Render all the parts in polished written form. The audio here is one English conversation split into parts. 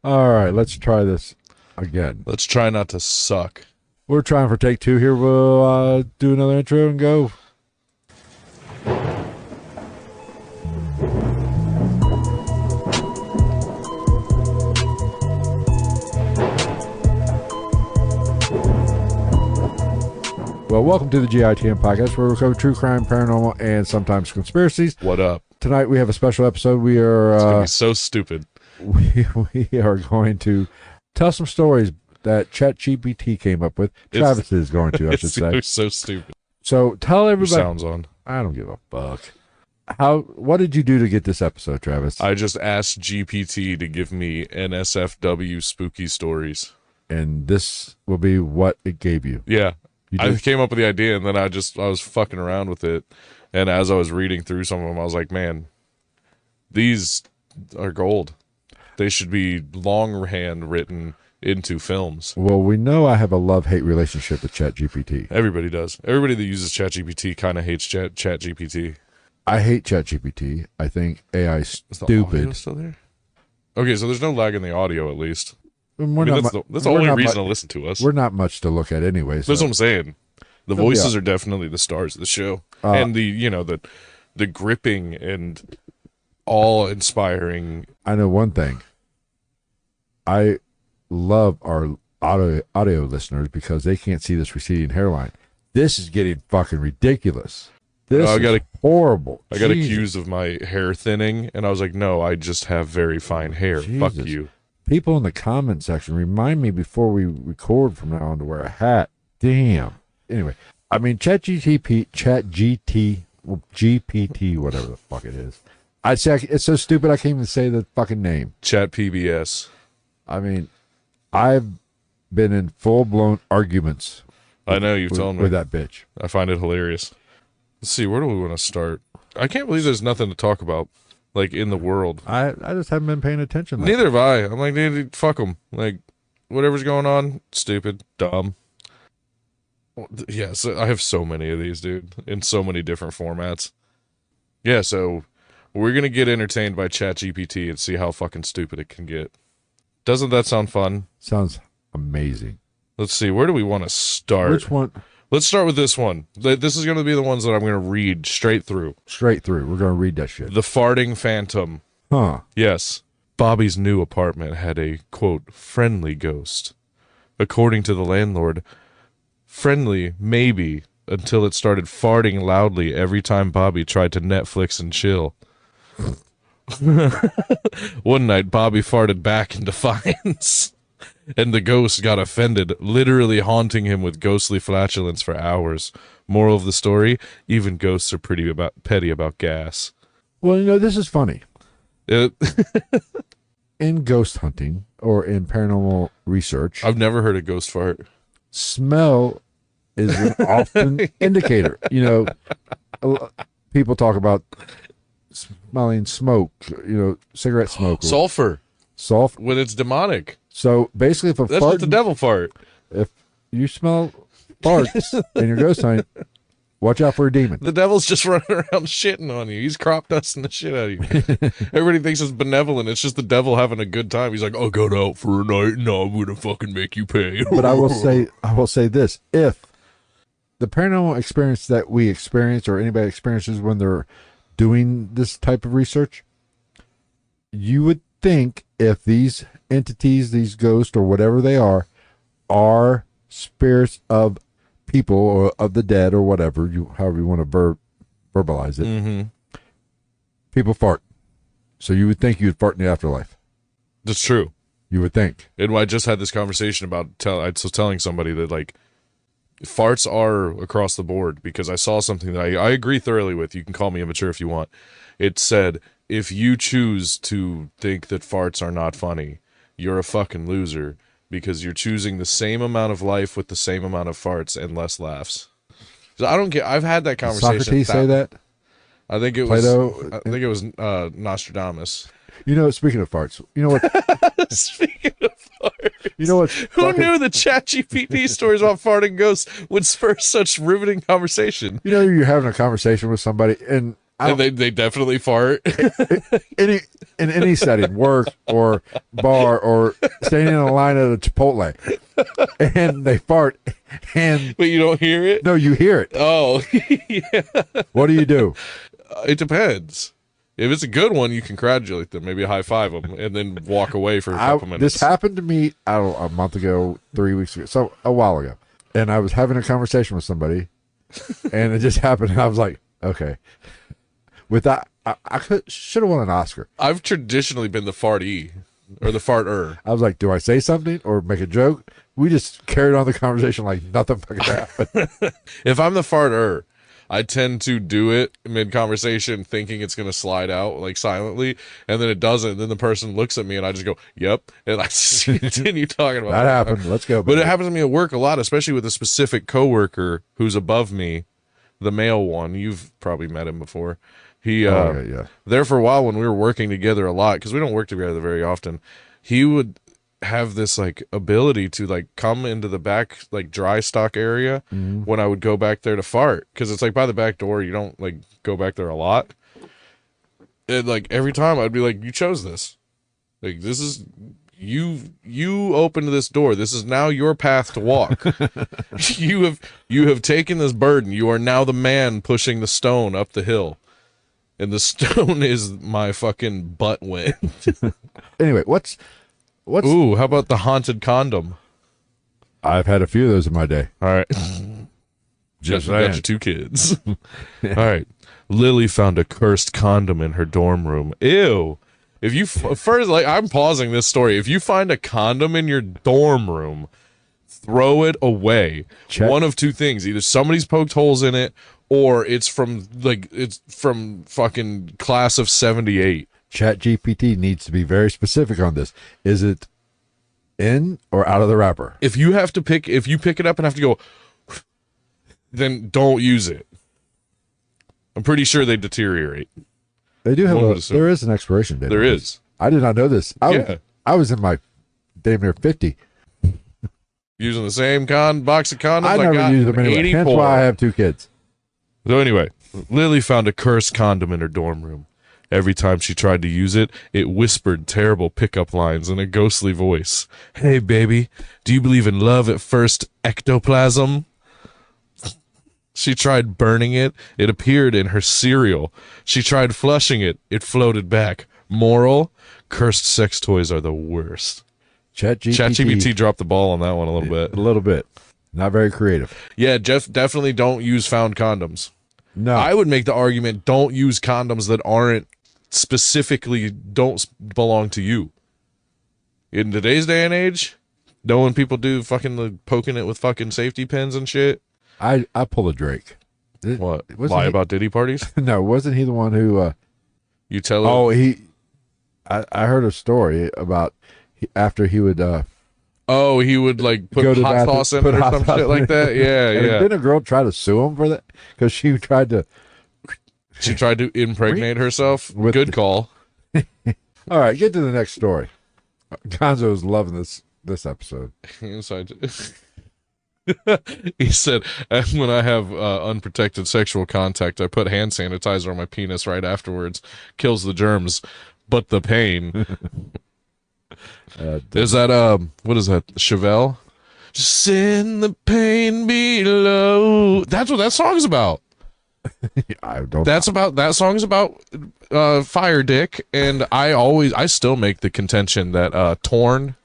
All right, let's try this again. Let's try not to suck. We're trying for take 2 here. We'll do another intro and go. Well, welcome to the GITN podcast, where we cover true crime, paranormal, and sometimes conspiracies. What up? Tonight we have a special episode. We are It's gonna be so stupid. we are going to tell some stories that ChatGPT came up with. Travis is going to, I should say. It's so stupid. So tell everybody. Sounds on. I don't give a fuck. What did you do to get this episode, Travis? I just asked GPT to give me NSFW spooky stories. And this will be what it gave you. Yeah. You I just- came up with the idea, and then I was fucking around with it. And as I was reading through some of them, I was like, man, these are gold. They should be longhand written into films. Well, we know I have a love-hate relationship with ChatGPT. Everybody does. Everybody that uses ChatGPT kind of hates ChatGPT. I hate ChatGPT. I think AI is Is the audio stupid. still there? Okay, so there's no lag in the audio, at least. We're I mean, not that's the we're only not reason mu- to listen to us. We're not much to look at anyway. So. That's what I'm saying. The They'll be voices up. are definitely the stars of the show, and the gripping and awe-inspiring. I know one thing. I love our audio listeners because they can't see this receding hairline. This is getting fucking ridiculous. This is horrible. I got Jesus. accused of my hair thinning, and I was like, "No, I just have very fine hair. Fuck Jesus. you." People in the comment section remind me before we record from now on to wear a hat. Damn. Anyway, I mean, GPT, whatever the fuck it is. I'd say it's so stupid I can't even say the fucking name. Chat PBS. I mean, I've been in full-blown arguments I know you've told me. with that bitch. I find it hilarious. Let's see, where do we want to start? I can't believe there's nothing to talk about, like, in the world. I just haven't been paying attention. lately. Neither have I. I'm like, dude, fuck them. Like, whatever's going on, stupid, dumb. Yeah, so I have so many of these, dude, in so many different formats. Yeah, so we're going to get entertained by ChatGPT and see how fucking stupid it can get. Doesn't that sound fun? Sounds amazing. Let's see, where do we want to start? Which one? Let's start with this one. This is going to be the ones that I'm going to read straight through. Straight through. We're going to read that shit. The Farting Phantom. Huh. Yes. Bobby's new apartment had a, quote, friendly ghost. According to the landlord, friendly, maybe, until it started farting loudly every time Bobby tried to Netflix and chill. One night, Bobby farted back in defiance, and the ghost got offended, literally haunting him with ghostly flatulence for hours. Moral of the story, even ghosts are petty about gas. Well, this is funny. It, In ghost hunting or in paranormal research, I've never heard a ghost fart. smell is an often indicator. People talk about smelling smoke, cigarette smoke. Sulfur, Sulfur. when it's demonic. So basically, if a That's fart, what the devil fart. if you smell farts and you're ghost hunting, watch out for a demon. The devil's just running around shitting on you. He's crop dusting the shit out of you. Everybody thinks it's benevolent. It's just the devil having a good time. He's like, I'll go out for a night and I'm going to fucking make you pay. But I will say this: if the paranormal experience that we experience or anybody experiences when they're doing this type of research, you would think if these entities, these ghosts or whatever they are spirits of people or of the dead or whatever, however you want to verbalize it, Mm-hmm. people fart. So you would think you'd fart in the afterlife. That's true. You would think. And I just had this conversation about I was telling somebody that, like, farts are across the board, because I saw something that I agree thoroughly with. You can call me immature if you want. It said, if you choose to think that farts are not funny, you're a fucking loser, because you're choosing the same amount of life with the same amount of farts and less laughs. So I don't get. I've had that Did conversation. Socrates say that? I think it Plato? was. I think it was Nostradamus. Speaking of farts, you know what? Speaking of farts, You know what? who knew the ChatGPT stories about farting ghosts would spur such riveting conversation? You're having a conversation with somebody, and And they definitely fart. in any setting, work or bar or standing in a line at a Chipotle, and they fart, and But you don't hear it? no, you hear it. Oh, yeah. What do? It depends. If it's a good one, you congratulate them, maybe high five them, and then walk away for a couple minutes. This happened to me, I don't know, a month ago, 3 weeks ago, so a while ago, and I was having a conversation with somebody, and it just happened, and I was like, okay. With that, I should have won an Oscar. I've traditionally been the farty or the farter. I was like, do I say something or make a joke? We just carried on the conversation like nothing fucking happened. If I'm the farter, I tend to do it mid-conversation thinking it's going to slide out, like, silently, and then it doesn't, and then the person looks at me, and I just go, yep, and I just continue talking about That happened. Let's go. But it happens to me at work a lot, especially with a specific coworker who's above me, the male one. You've probably met him before. He, yeah. there for a while when we were working together a lot, because we don't work together very often, he would have this, like, ability to, like, come into the back, like, dry stock area when I would go back there to fart, because it's like by the back door, you don't, like, go back there a lot, and, like, every time I'd be like, you chose this, like, this is, you opened this door, this is now your path to walk. you have taken this burden, you are now the man pushing the stone up the hill, and the stone is my fucking butt wind. Anyway, what's Ooh, how about the haunted condom? I've had a few of those in my day. All right. Just got your 2 kids. All right. Lily found a cursed condom in her dorm room. Ew. If you first, like, I'm pausing this story. If you find a condom in your dorm room, throw it away. Check. One of 2 things. Either somebody's poked holes in it, or it's from fucking class of 78. ChatGPT needs to be very specific on this. Is it in or out of the wrapper? If you pick it up and have to go, then don't use it. I'm pretty sure they deteriorate. They do have there is an expiration date. There is. I did not know this. I was in my damn near 50. Using the same box of condoms. I never used them anyway. Hence why I have 2 kids. So anyway, Lily found a cursed condom in her dorm room. Every time she tried to use it, it whispered terrible pickup lines in a ghostly voice. Hey, baby, do you believe in love at first ectoplasm? She tried burning it. It appeared in her cereal. She tried flushing it. It floated back. Moral, cursed sex toys are the worst. ChatGPT dropped the ball on that one a little bit. A little bit. Not very creative. Yeah, Jeff, definitely don't use found condoms. No. I would make the argument, don't use condoms that aren't specifically don't belong to you. In today's day and age, knowing people do fucking poking it with fucking safety pins and shit. I pull a Drake. What? Lie about Diddy parties? No, wasn't he the one who you tell him? Oh, I heard a story about after he would he would like put hot sauce in it or some shit like that. Yeah, yeah. Didn't a girl try to sue him for that? Because she tried to impregnate herself. Good call. All right, get to the next story. Gonzo's loving this episode. He said, when I have unprotected sexual contact, I put hand sanitizer on my penis right afterwards. Kills the germs, but the pain. Is that what is that? Chevelle? Just send the pain below. That's what that song's about. That song's about fire dick, and I still make the contention that Torn,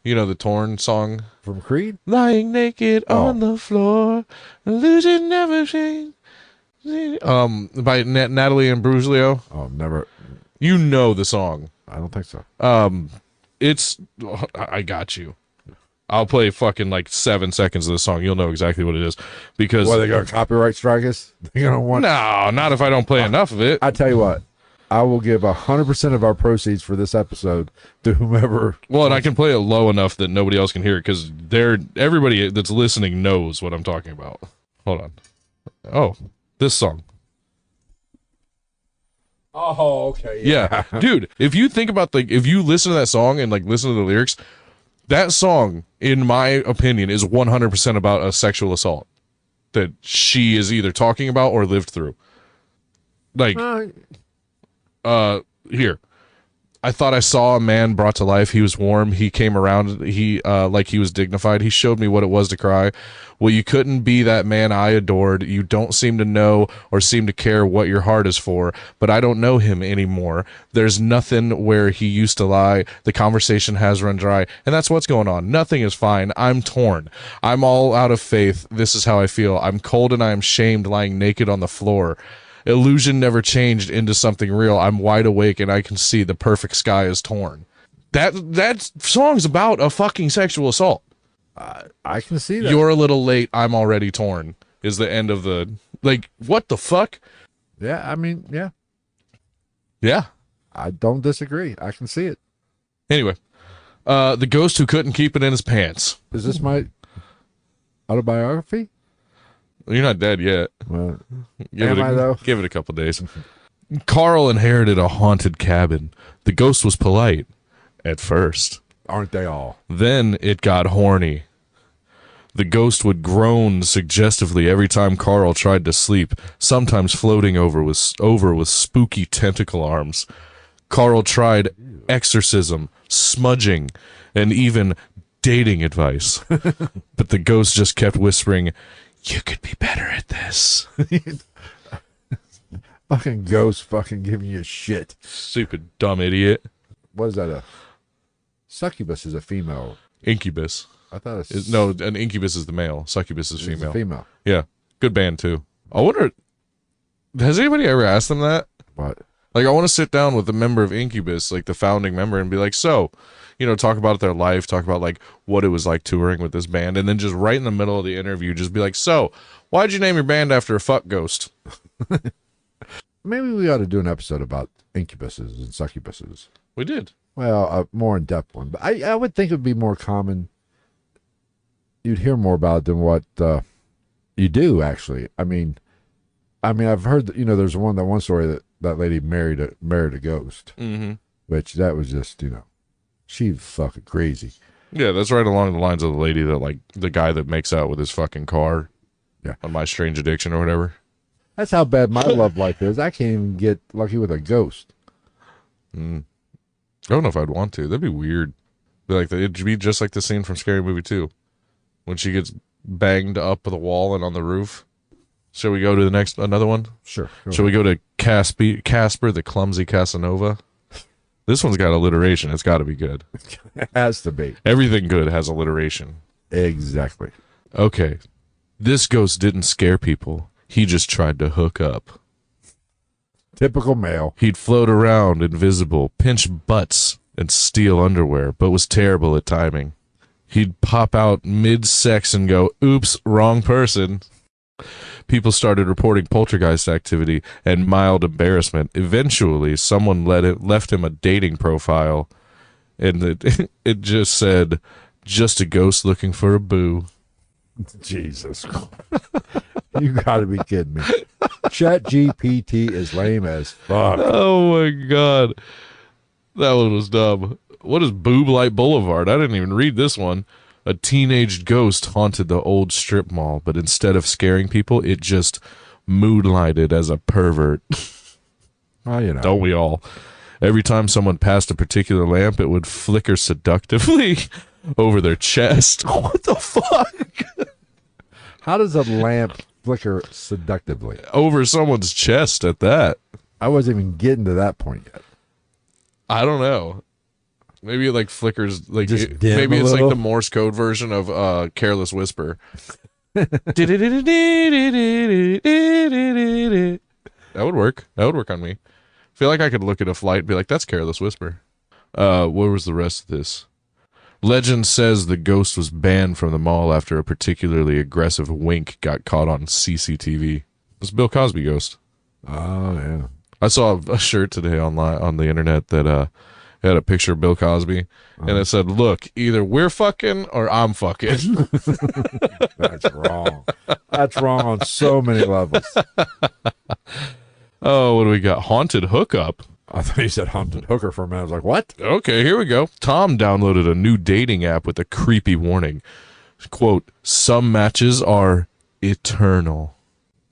you know the Torn song from Creed, lying naked on the floor, illusion never changed. By Natalie Imbruglia. Oh, never. You know the song? I don't think so. I got you. I'll play fucking like 7 seconds of the song. You'll know exactly what it is. Because they gonna copyright strike us? They're gonna want. No, not if I don't play enough of it. I tell you what, I will give 100% of our proceeds for this episode to whomever. Well, and I can play it low enough that nobody else can hear it because everybody that's listening knows what I'm talking about. Hold on. Oh, this song. Oh, okay. Yeah. Dude, if you think about if you listen to that song and like listen to the lyrics, that song, in my opinion, is 100% about a sexual assault that she is either talking about or lived through. Like, Uh, here. I thought I saw a man brought to life. He was warm. He came around. He like he was dignified. He showed me what it was to cry. Well, you couldn't be that man I adored. You don't seem to know or seem to care what your heart is for, but I don't know him anymore. There's nothing where he used to lie. The conversation has run dry, and that's what's going on. Nothing is fine. I'm torn. I'm all out of faith. This is how I feel. I'm cold and I am shamed, lying naked on the floor. Illusion never changed into something real. I'm wide awake and I can see the perfect sky is torn. That song's about a fucking sexual assault. I can see that. You're a little late. I'm already torn is the end of the, like, what the fuck? Yeah, I mean, yeah. Yeah. I don't disagree. I can see it. Anyway, the ghost who couldn't keep it in his pants. Is this my autobiography? You're not dead yet. Well, Give I, though? Give it a couple days. Carl inherited a haunted cabin. The ghost was polite at first. Aren't they all? Then it got horny. The ghost would groan suggestively every time Carl tried to sleep, sometimes floating over with spooky tentacle arms. Carl tried exorcism, smudging, and even dating advice. But the ghost just kept whispering, "You could be better at this." Fucking ghost fucking giving you shit. Stupid dumb idiot. What is that? A succubus is a female. Incubus. I thought it's No, an incubus is the male. Succubus is it's a female. female. Yeah. Good band too. I wonder, has anybody ever asked them that? What? Like, I want to sit down with a member of Incubus, like the founding member, and be like, so, talk about their life, talk about like what it was like touring with this band, and then just right in the middle of the interview, just be like, so, why'd you name your band after a fuck ghost? Maybe we ought to do an episode about incubuses and succubuses. We did. Well, a more in-depth one. But I would think it would be more common. You'd hear more about it than what you do, actually. I mean, I've heard that, there's one story that lady married a ghost, which that was just, she's fucking crazy. Yeah, that's right along the lines of the lady that, like, the guy that makes out with his fucking car. Yeah. On My Strange Addiction or whatever. That's how bad my love life is. I can't even get lucky with a ghost. I don't know if I'd want to. That'd be weird. It'd be just like the scene from Scary Movie 2 when she gets banged up the wall and on the roof. Shall we go to another one? Sure. Shall we go to Casper, the clumsy Casanova? This one's got alliteration. It's got to be good. It has to be. Everything good has alliteration. Exactly. Okay. This ghost didn't scare people. He just tried to hook up. Typical male. He'd float around invisible, pinch butts, and steal underwear, but was terrible at timing. He'd pop out mid-sex and go, "Oops, wrong person." People started reporting poltergeist activity and mild embarrassment. Eventually, someone left him a dating profile, and it just said, "Just a ghost looking for a boo." Jesus. You gotta be kidding me. ChatGPT is lame as fuck. Oh my god. That one was dumb. What is Boob Light Boulevard? I didn't even read this one. A teenage ghost haunted the old strip mall, but instead of scaring people, it just moonlighted as a pervert. Well, Don't we all? Every time someone passed a particular lamp, it would flicker seductively over their chest. What the fuck? How does a lamp flicker seductively? Over someone's chest at that. I wasn't even getting to that point yet. I don't know. Maybe it like flickers like Just dim maybe a it's like little? the Morse code version of Careless Whisper. That would work. That would work on me. I feel like I could look at a flight and be like, that's Careless Whisper. Where was the rest of this? Legend says the ghost was banned from the mall after a particularly aggressive wink got caught on CCTV. It's Bill Cosby ghost. Oh, yeah. I saw a shirt today online on the internet that had a picture of Bill Cosby, and it said, "Look, either we're fucking or I'm fucking." That's wrong. That's wrong on so many levels. Oh, what do we got? Haunted hookup. I thought you said haunted hooker for a minute. I was like, what? Okay, here we go. Tom downloaded a new dating app with a creepy warning. Quote, "Some matches are eternal."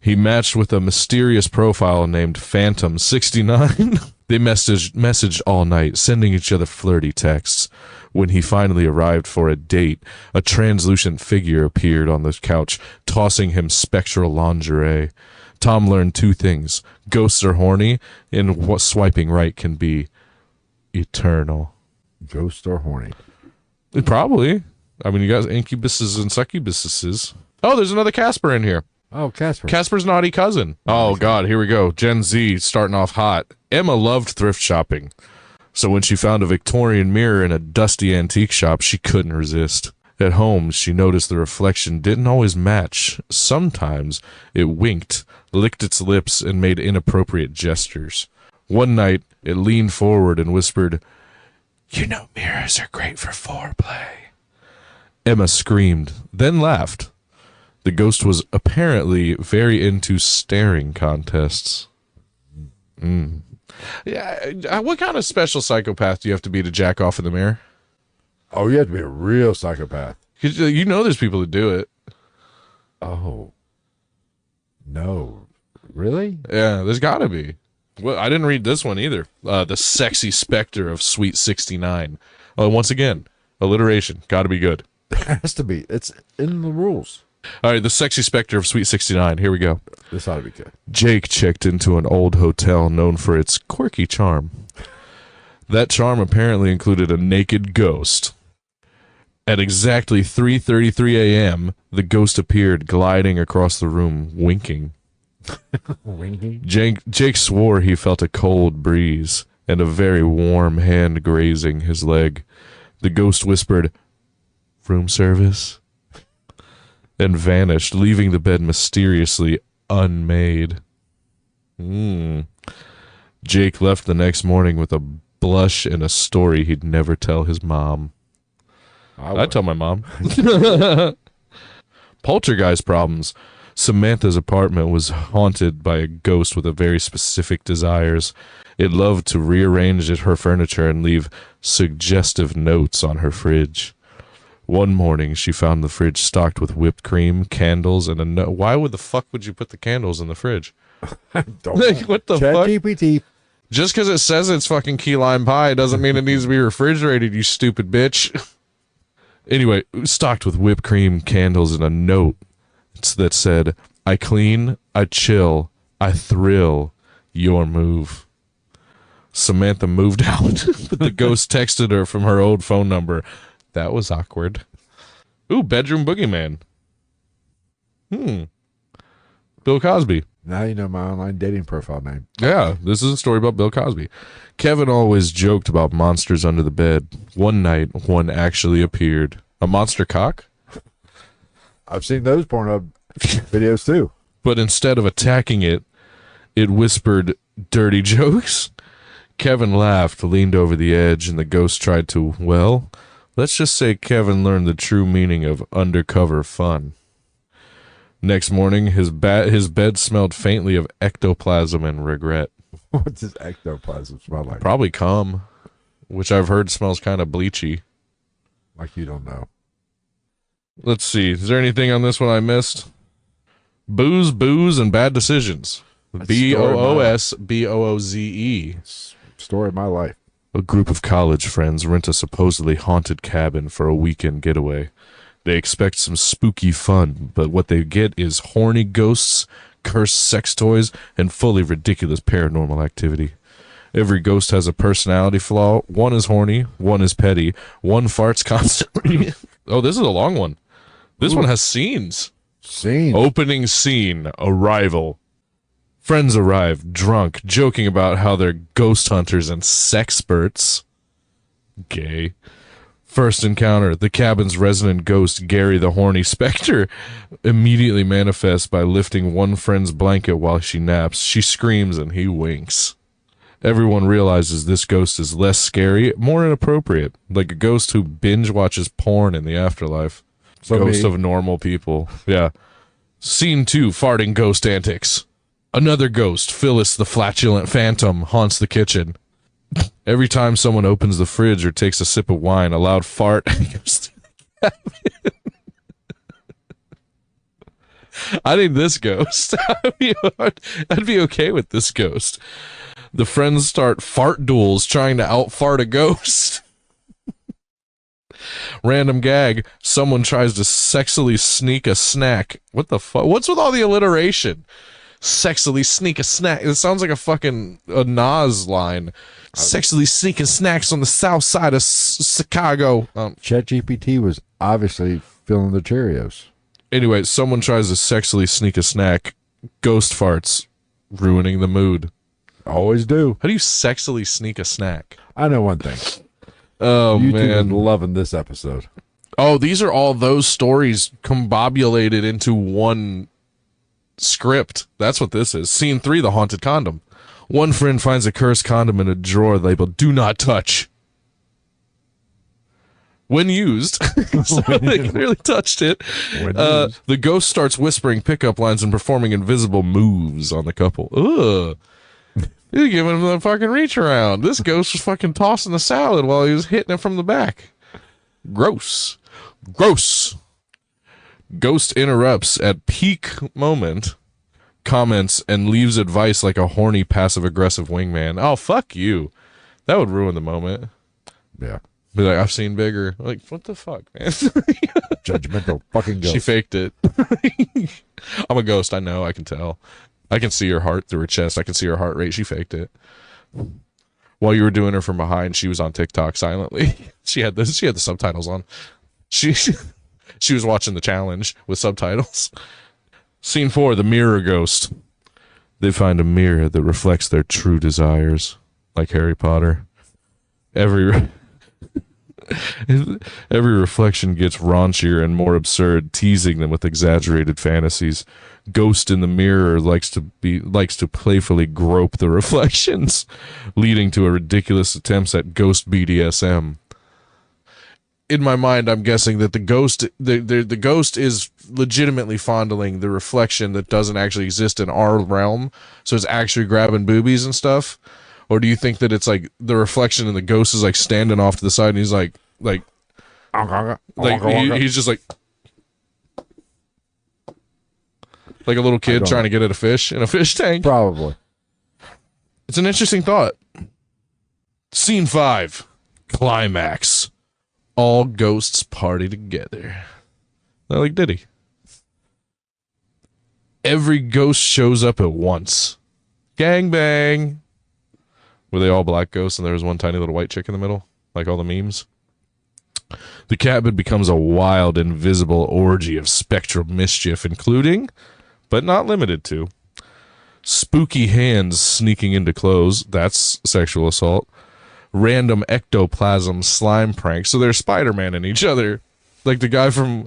He matched with a mysterious profile named Phantom69. They messaged all night, sending each other flirty texts. When he finally arrived for a date, a translucent figure appeared on the couch, tossing him spectral lingerie. Tom learned 2 things. Ghosts are horny, and what swiping right can be eternal. Ghosts are horny. Probably. I mean, you got incubuses and succubuses. Oh, there's another Casper in here. Oh, Casper. Casper's naughty cousin. Oh, God, here we go. Gen Z starting off hot. Emma loved thrift shopping. So when she found a Victorian mirror in a dusty antique shop, she couldn't resist. At home, she noticed the reflection didn't always match. Sometimes it winked, licked its lips, and made inappropriate gestures. One night, it leaned forward and whispered, "You know mirrors are great for foreplay." Emma screamed, then laughed. The ghost was apparently very into staring contests. Yeah, what kind of special psychopath do you have to be to jack off in the mirror? Oh, you have to be a real psychopath. 'Cause you know there's people that do it. Oh. No. Really? Yeah, there's got to be. Well, I didn't read this one either. The Sexy Spectre of Sweet 69. Oh, once again, alliteration. Got to be good. It has to be. It's in the rules. All right, the Sexy Spectre of Sweet 69. Here we go. This ought to be good. Jake checked into an old hotel known for its quirky charm. That charm apparently included a naked ghost. At exactly 3:33 a.m., the ghost appeared gliding across the room, winking. Winking? Jake swore he felt a cold breeze and a very warm hand grazing his leg. The ghost whispered, "Room service?" and vanished, leaving the bed mysteriously unmade. Jake left the next morning with a blush and a story he'd never tell his mom. I'd tell my mom. Poltergeist problems. Samantha's apartment was haunted by a ghost with a very specific desires. It loved to rearrange her furniture and leave suggestive notes on her fridge. One morning, she found the fridge stocked with whipped cream, candles, and a note. Why would the fuck would you put the candles in the fridge? Like, what the fuck? ChatGPT. Just because it says it's fucking key lime pie doesn't mean it needs to be refrigerated, you stupid bitch. Anyway, stocked with whipped cream, candles, and a note that said, "I clean, I chill, I thrill, your move." Samantha moved out, but the ghost texted her from her old phone number. That was awkward. Ooh, bedroom boogeyman. Bill Cosby. Now you know my online dating profile name. Yeah, this is a story about Bill Cosby. Kevin always joked about monsters under the bed. One night, one actually appeared. A monster cock? I've seen those Pornhub videos too. But instead of attacking it, it whispered dirty jokes. Kevin laughed, leaned over the edge, and the ghost tried to, well, let's just say Kevin learned the true meaning of undercover fun. Next morning, his bed smelled faintly of ectoplasm and regret. What's this ectoplasm smell like? Probably cum, which I've heard smells kind of bleachy. Like you don't know. Let's see. Is there anything on this one I missed? Booze, and bad decisions. BOOSBOOZE. Story of my life. A group of college friends rent a supposedly haunted cabin for a weekend getaway. They expect some spooky fun, but what they get is horny ghosts, cursed sex toys, and fully ridiculous paranormal activity. Every ghost has a personality flaw. One is horny, one is petty, one farts constantly. Oh, this is a long one. This one has scenes. Opening scene, arrival. Friends arrive, drunk, joking about how they're ghost hunters and sexperts. Gay. First encounter, the cabin's resident ghost, Gary the horny specter, immediately manifests by lifting one friend's blanket while she naps. She screams and he winks. Everyone realizes this ghost is less scary, more inappropriate, like a ghost who binge watches porn in the afterlife. Ghost of normal people. Yeah. Scene 2, farting ghost antics. Another ghost, Phyllis the flatulent phantom, haunts the kitchen. Every time someone opens the fridge or takes a sip of wine, a loud fart goes through the cabin. I need this ghost. I'd be okay with this ghost. The friends start fart duels trying to out-fart a ghost. Random gag. Someone tries to sexily sneak a snack. What the fuck? What's with all the alliteration? Sexily sneak a snack. It sounds like a Nas line. Sexily sneaking snacks on the south side of Chicago. ChatGPT was obviously filling the Cheerios. Anyway, someone tries to sexily sneak a snack. Ghost farts. Ruining the mood. Always do. How do you sexily sneak a snack? I know one thing. Oh, YouTube man. is loving this episode. Oh, these are all those stories combobulated into one script. That's what this is. Scene 3, the haunted condom. One friend finds a cursed condom in a drawer labeled "Do Not Touch." When used, so they clearly touched it. The ghost starts whispering pickup lines and performing invisible moves on the couple. Ugh. He's giving him the fucking reach around. This ghost was fucking tossing the salad while he was hitting it from the back. Gross. Gross. Ghost interrupts at peak moment, comments, and leaves advice like a horny passive-aggressive wingman. Oh, fuck you. That would ruin the moment. Yeah. Be like, I've seen bigger. Like, what the fuck, man? Judgmental fucking ghost. She faked it. I'm a ghost, I know, I can tell. I can see her heart through her chest. I can see her heart rate. She faked it. While you were doing her from behind, she was on TikTok silently. She had the subtitles on. She was watching the challenge with subtitles. Scene 4, the mirror ghost. They find a mirror that reflects their true desires, like Harry Potter. Every reflection gets raunchier and more absurd, teasing them with exaggerated fantasies. Ghost in the mirror likes to playfully grope the reflections, leading to a ridiculous attempts at ghost BDSM. In my mind, I'm guessing that the ghost is legitimately fondling the reflection that doesn't actually exist in our realm, so it's actually grabbing boobies and stuff. Or do you think that it's like the reflection and the ghost is like standing off to the side and he's like he's just like a little kid trying to get at a fish in a fish tank? Probably. It's an interesting thought. Scene 5, climax. All ghosts party together. Not like Diddy. Every ghost shows up at once. Gangbang. Were they all black ghosts and there was one tiny little white chick in the middle? Like all the memes? The cabin becomes a wild, invisible orgy of spectral mischief, including, but not limited to, spooky hands sneaking into clothes. That's sexual assault. Random ectoplasm slime pranks. So they're Spider-Man and each other. Like the guy from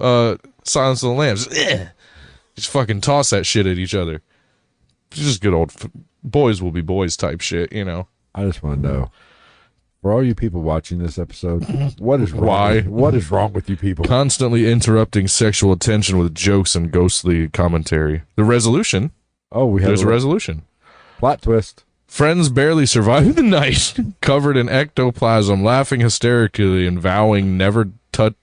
Silence of the Lambs. Just fucking toss that shit at each other. Just good old boys will be boys type shit, you know. I just want to know, for all you people watching this episode, what is wrong? Why? What is wrong with you people? Constantly interrupting sexual attention with jokes and ghostly commentary. The resolution. Oh, there's a resolution. Plot twist. Friends barely survive the night, covered in ectoplasm, laughing hysterically and vowing never touch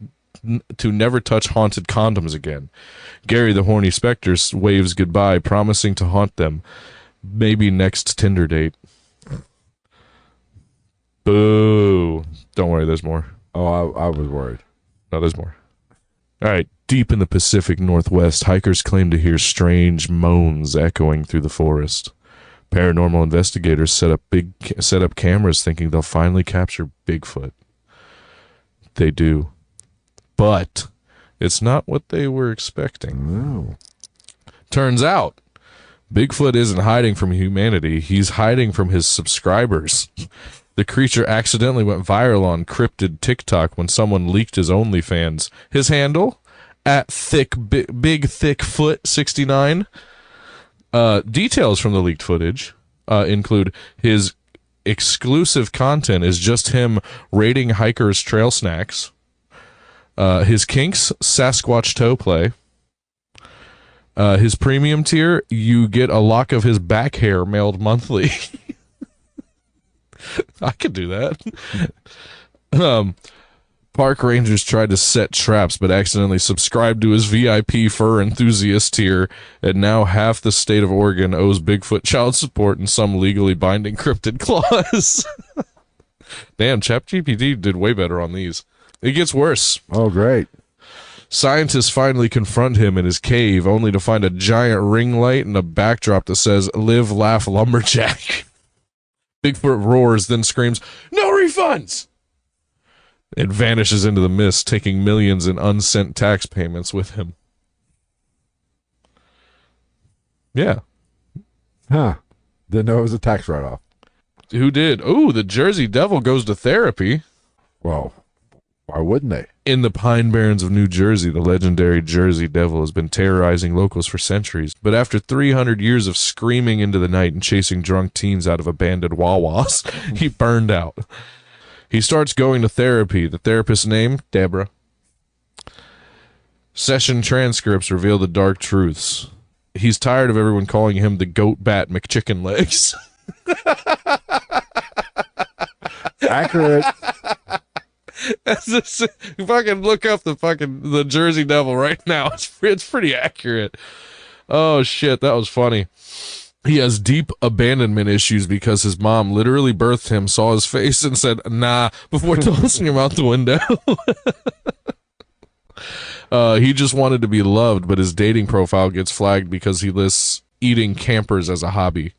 haunted condoms again. Gary the horny specter waves goodbye, promising to haunt them. Maybe next Tinder date. Boo. Don't worry, there's more. Oh, I was worried. No, there's more. All right. Deep in the Pacific Northwest, hikers claim to hear strange moans echoing through the forest. Paranormal investigators set up cameras thinking they'll finally capture Bigfoot. They do. But it's not what they were expecting. No. Turns out, Bigfoot isn't hiding from humanity. He's hiding from his subscribers. The creature accidentally went viral on Cryptid TikTok when someone leaked his OnlyFans. His handle, at big thick foot 69. Details from the leaked footage include his exclusive content is just him rating hikers' trail snacks. His kinks, Sasquatch toe play. His premium tier, you get a lock of his back hair mailed monthly. I could do that. Park rangers tried to set traps, but accidentally subscribed to his VIP fur enthusiast tier, and now half the state of Oregon owes Bigfoot child support and some legally binding cryptid clause. Damn, ChatGPT did way better on these. It gets worse. Oh, great. Scientists finally confront him in his cave, only to find a giant ring light and a backdrop that says, "Live, laugh, lumberjack." Bigfoot roars, then screams, "No refunds!" It vanishes into the mist, taking millions in unsent tax payments with him. Yeah. Huh. Didn't know it was a tax write-off. Who did? Oh, the Jersey Devil goes to therapy. Well, why wouldn't they? In the Pine Barrens of New Jersey, the legendary Jersey Devil has been terrorizing locals for centuries. But after 300 years of screaming into the night and chasing drunk teens out of abandoned Wawas, he burned out. He starts going to therapy. The therapist's name? Deborah. Session transcripts reveal the dark truths. He's tired of everyone calling him the Goat Bat McChicken Legs. Accurate. Fucking look up the Jersey Devil right now. It's pretty accurate. Oh shit, that was funny. He has deep abandonment issues because his mom literally birthed him, saw his face, and said "nah" before tossing him out the window. He just wanted to be loved, but his dating profile gets flagged because he lists eating campers as a hobby.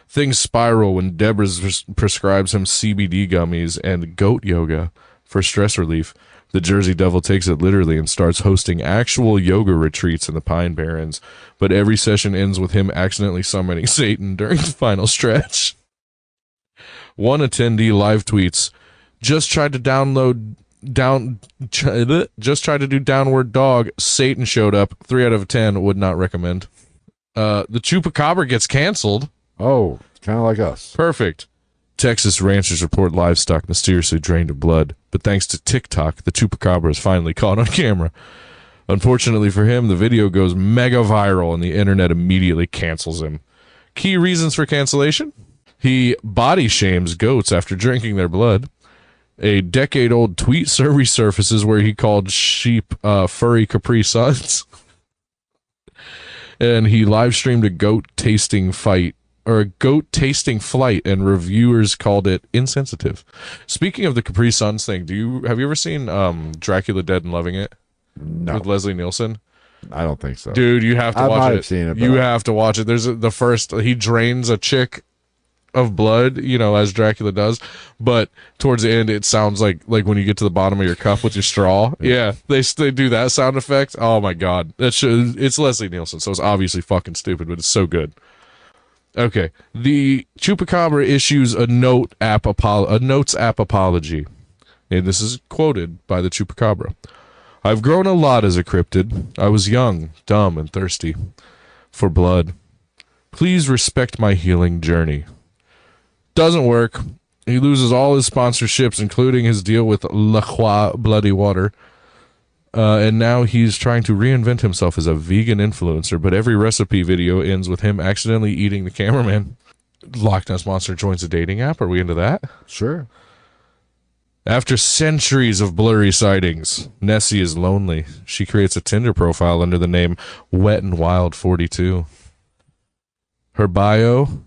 Things spiral when Deborah prescribes him CBD gummies and goat yoga for stress relief. The Jersey Devil takes it literally and starts hosting actual yoga retreats in the Pine Barrens, but every session ends with him accidentally summoning Satan during the final stretch. One attendee live tweets, just tried to do downward dog, Satan showed up, 3 out of 10, would not recommend. The Chupacabra gets canceled. Oh, kind of like us. Perfect. Texas ranchers report livestock mysteriously drained of blood, but thanks to TikTok, the Chupacabra is finally caught on camera. Unfortunately for him, the video goes mega viral and the internet immediately cancels him. Key reasons for cancellation? He body shames goats after drinking their blood. A decade-old tweet resurfaces where he called sheep furry Capri Suns. And he live-streamed a goat tasting flight, and reviewers called it insensitive. Speaking of the Capri Suns thing, have you ever seen Dracula Dead and Loving It? No. With Leslie Nielsen? I don't think so. Dude, you have to watch it. I might have seen it. You have to watch it. There's the first, he drains a chick of blood, as Dracula does, but towards the end it sounds like when you get to the bottom of your cup with your straw. Yeah, they do that sound effect. Oh my god, it's Leslie Nielsen, so it's obviously fucking stupid, but it's so good. Okay, the Chupacabra issues a notes app apology, and this is quoted by the Chupacabra. "I've grown a lot as a cryptid. I was young, dumb, and thirsty for blood. Please respect my healing journey." Doesn't work. He loses all his sponsorships, including his deal with La Croix Bloody Water. And now he's trying to reinvent himself as a vegan influencer, but every recipe video ends with him accidentally eating the cameraman. Loch Ness Monster joins a dating app. Are we into that? Sure. After centuries of blurry sightings, Nessie is lonely. She creates a Tinder profile under the name Wet and Wild 42. Her bio: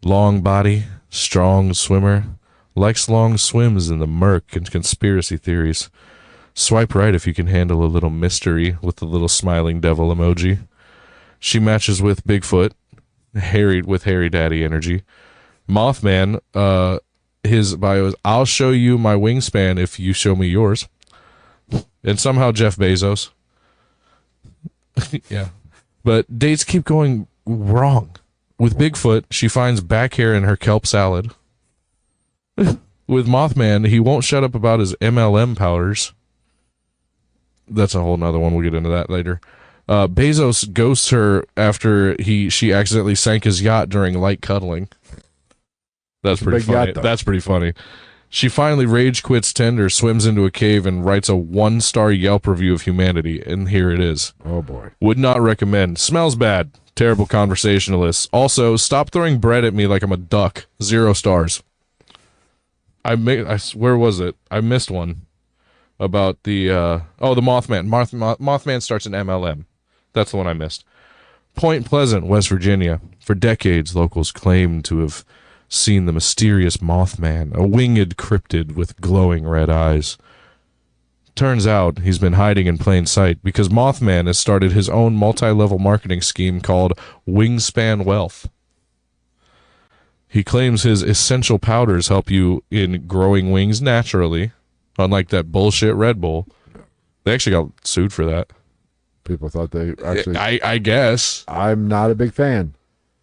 long body, strong swimmer, likes long swims in the murk and conspiracy theories. Swipe right if you can handle a little mystery with the little smiling devil emoji. She matches with Bigfoot, with hairy daddy energy. Mothman, his bio is, "I'll show you my wingspan if you show me yours." And somehow Jeff Bezos. Yeah. But dates keep going wrong. With Bigfoot, she finds back hair in her kelp salad. With Mothman, he won't shut up about his MLM powders. That's a whole nother one. We'll get into that later. Bezos ghosts her after she accidentally sank his yacht during light cuddling. That's pretty funny. That's pretty funny. She finally rage quits Tinder, swims into a cave, and writes a 1-star Yelp review of humanity. And here it is. Oh, boy. Would not recommend. Smells bad. Terrible conversationalist. Also, stop throwing bread at me like I'm a duck. 0 stars. Where was it? I missed one. about the the Mothman. Mothman starts in MLM. That's the one I missed. Point Pleasant, West Virginia. For decades, locals claim to have seen the mysterious Mothman, a winged cryptid with glowing red eyes. Turns out he's been hiding in plain sight because Mothman has started his own multi-level marketing scheme called Wingspan Wealth. He claims his essential powders help you in growing wings naturally, unlike that bullshit Red Bull. They actually got sued for that. People thought they actually... I guess. I'm not a big fan.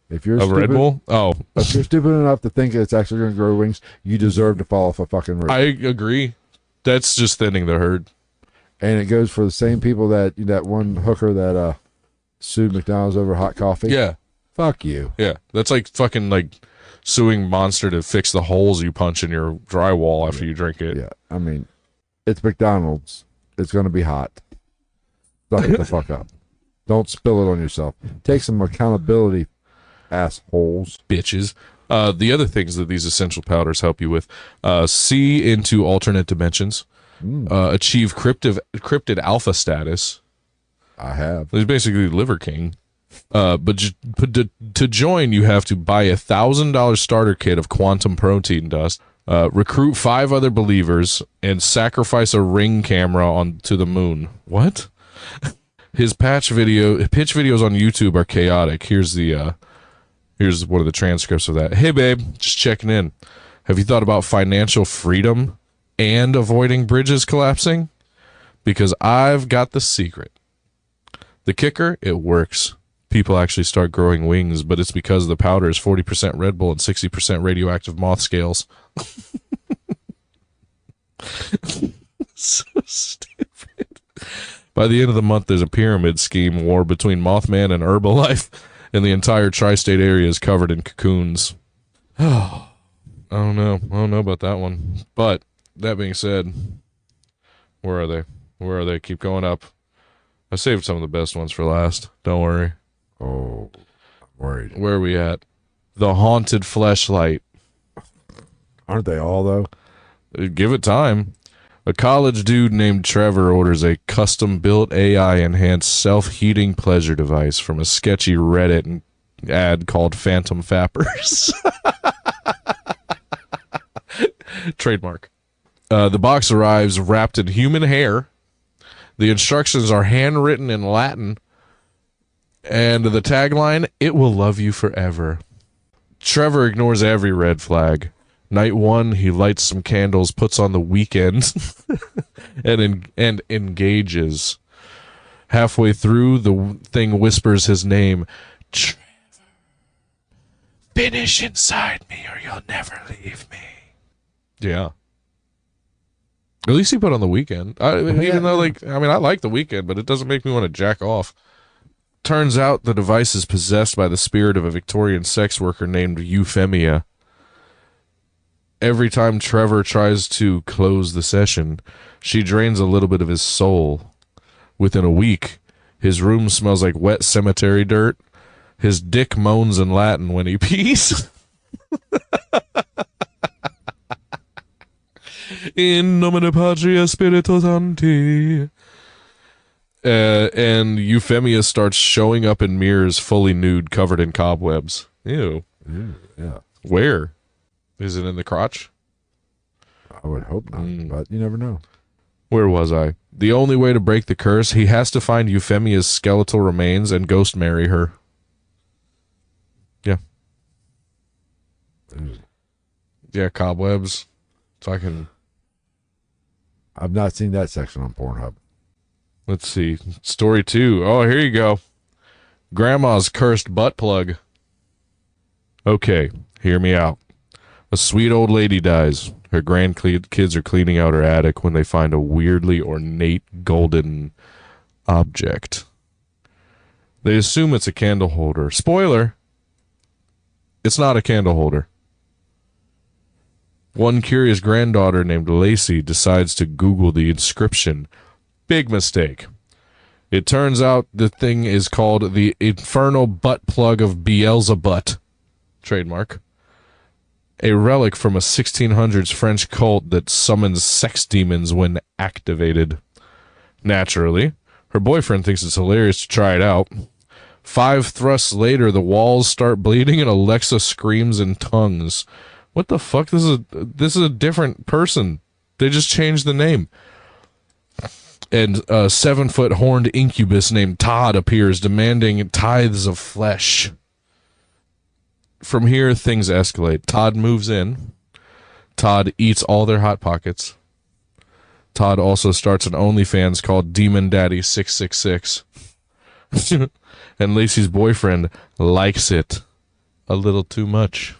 If you're Of Red Bull? Oh. If you're stupid enough to think it's actually going to grow wings, you deserve to fall off a fucking roof. I agree. That's just thinning the herd. And it goes for the same people that one hooker that sued McDonald's over hot coffee. Yeah. Fuck you. Yeah. That's like fucking like suing Monster to fix the holes you punch in your drywall after you drink it. Yeah. I mean, it's McDonald's. It's going to be hot. Suck it the fuck up. Don't spill it on yourself. Take some accountability, assholes. Bitches. The other things that these essential powders help you with, see into alternate dimensions, achieve cryptid alpha status. I have. He's basically Liver King. But to join, you have to buy $1,000 starter kit of quantum protein dust, recruit 5 other believers, and sacrifice a ring camera onto the moon. What? His pitch videos on YouTube are chaotic. Here's one of the transcripts of that. Hey, babe, just checking in. Have you thought about financial freedom and avoiding bridges collapsing? Because I've got the secret. The kicker, it works. People actually start growing wings, but it's because the powder is 40% Red Bull and 60% radioactive moth scales. So stupid. By the end of the month, there's a pyramid scheme war between Mothman and Herbalife, and the entire tri-state area is covered in cocoons. Oh, I don't know about that one. But that being said, where are they? Where are they? Keep going up. I saved some of the best ones for last. Don't worry. Oh, I'm worried. Where are we at? The Haunted Fleshlight. Aren't they all, though? Give it time. A college dude named Trevor orders a custom-built AI-enhanced self-heating pleasure device from a sketchy Reddit ad called Phantom Fappers. Trademark. The box arrives wrapped in human hair. The instructions are handwritten in Latin. And the tagline, "It will love you forever." Trevor ignores every red flag. Night 1, he lights some candles, puts on the Weekend, and engages. Halfway through, the thing whispers his name. Trevor, finish inside me or you'll never leave me. Yeah. At least he put on the Weekend. Even though, I like the Weekend, but it doesn't make me want to jack off. Turns out the device is possessed by the spirit of a Victorian sex worker named Euphemia. Every time Trevor tries to close the session, she drains a little bit of his soul. Within a week, his room smells like wet cemetery dirt. His dick moans in Latin when he pees. In nomine Patria Spiritus Sancti. And Euphemia starts showing up in mirrors fully nude, covered in cobwebs. Ew. Yeah. Where? Is it in the crotch? I would hope not, but you never know. Where was I? The only way to break the curse, he has to find Euphemia's skeletal remains and ghost marry her. Yeah. Yeah, cobwebs. Fucking. I've not seen that section on Pornhub. Let's see. Story 2. Oh, here you go. Grandma's cursed butt plug. Okay, hear me out. A sweet old lady dies. Her grandkids are cleaning out her attic when they find a weirdly ornate golden object. They assume it's a candle holder. Spoiler! It's not a candle holder. One curious granddaughter named Lacey decides to Google the inscription. Big mistake. It turns out the thing is called the Infernal Butt Plug of Beelzebut. Trademark. a relic from a 1600s French cult that summons sex demons when activated. Naturally, her boyfriend thinks it's hilarious to try it out. 5 thrusts later, the walls start bleeding and Alexa screams in tongues. What the fuck? This is a different person. They just changed the name. And a 7-foot horned incubus named Todd appears, demanding tithes of flesh. From here, things escalate. Todd moves in. Todd eats all their Hot Pockets. Todd also starts an OnlyFans called Demon Daddy 666. And Lacey's boyfriend likes it a little too much.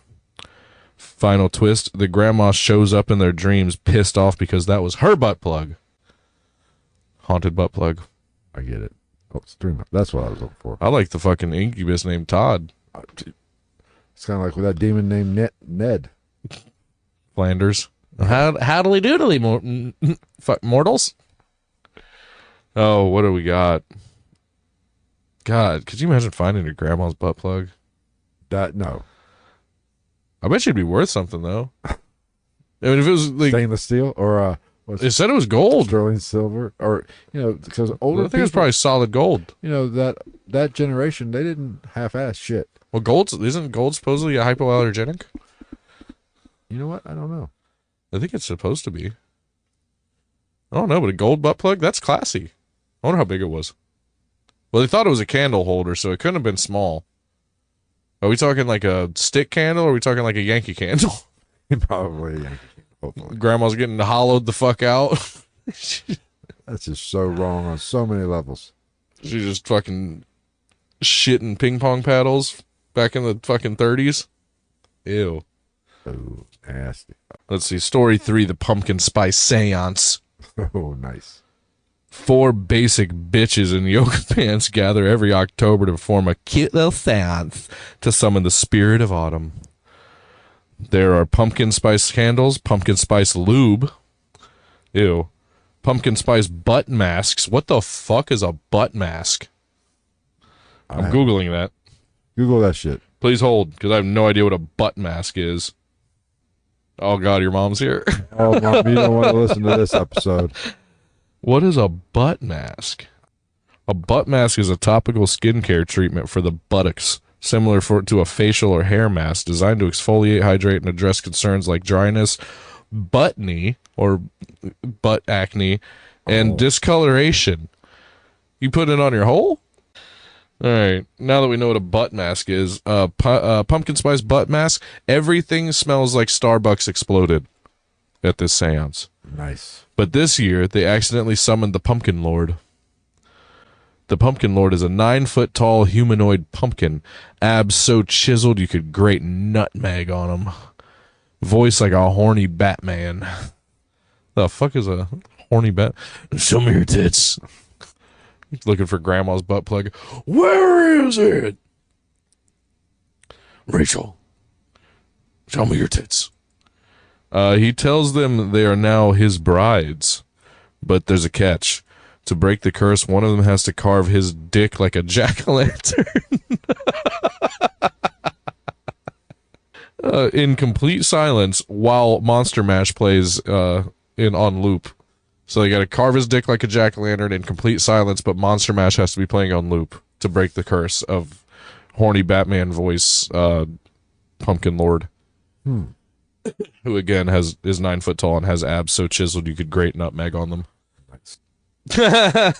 Final twist, the grandma shows up in their dreams pissed off because that was her butt plug. Haunted butt plug. I get it. Oh, stream it. That's what I was looking for. I like the fucking incubus named Todd. It's kind of like with that demon named Ned. Flanders. Howdly doodly, mortals. Oh, what do we got? God, could you imagine finding your grandma's butt plug? No. I bet she'd be worth something, though. I mean, if it was like stainless steel or it said it was gold, sterling silver, or because older. I think it's probably solid gold. That generation, they didn't half-ass shit. Well, isn't gold supposedly a hypoallergenic? You know what? I don't know. I think it's supposed to be. I don't know, but a gold butt plug, that's classy. I wonder how big it was. Well, they thought it was a candle holder, so it couldn't have been small. Are we talking like a stick candle, or are we talking like a Yankee candle? Probably a Yankee candle, hopefully. Grandma's getting hollowed the fuck out. That's just so wrong on so many levels. She just fucking shitting ping pong paddles back in the fucking 30s. Ew. Oh, nasty. Let's see. Story 3, the pumpkin spice seance. Oh, nice. 4 basic bitches in yoga pants gather every October to perform a cute little seance to summon the spirit of autumn. There are pumpkin spice candles, pumpkin spice lube. Ew. Pumpkin spice butt masks. What the fuck is a butt mask? I'm Googling that. Google that shit. Please hold, because I have no idea what a butt mask is. Oh, God, your mom's here. Oh, Mom, you don't want to listen to this episode. What is a butt mask? A butt mask is a topical skincare treatment for the buttocks, similar to a facial or hair mask, designed to exfoliate, hydrate, and address concerns like dryness, buttony, or butt acne, and discoloration. You put it on your hole? All right. Now that we know what a butt mask is, pumpkin spice butt mask, everything smells like Starbucks exploded at this seance. Nice. But this year, they accidentally summoned the Pumpkin Lord. The Pumpkin Lord is a 9-foot-tall humanoid pumpkin, abs so chiseled you could grate nutmeg on them. Voice like a horny Batman. The fuck is a horny bat? Show me your tits. Looking for grandma's butt plug. Where is it? Rachel, show me your tits. He tells them they are now his brides, but there's a catch. To break the curse, one of them has to carve his dick like a jack-o'-lantern. In complete silence while Monster Mash plays on loop. So they got to carve his dick like a jack-o'-lantern in complete silence, but Monster Mash has to be playing on loop to break the curse of horny Batman voice Pumpkin Lord. Who again is 9 foot tall and has abs so chiseled you could grate nutmeg on them. I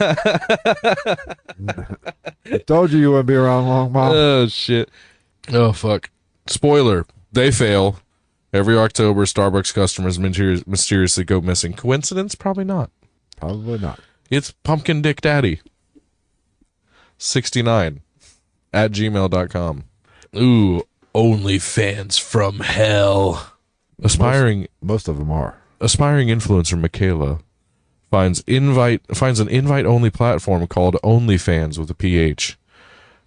told you wouldn't be around long, Mom. Oh shit. Oh fuck. Spoiler. They fail. Every October, Starbucks customers mysteriously go missing. Coincidence? Probably not. Probably not. It's Pumpkin Dick Daddy 69 at gmail.com. Ooh, OnlyFans from hell. Most of them are. Aspiring influencer Michaela finds an invite-only platform called OnlyFans with a PH.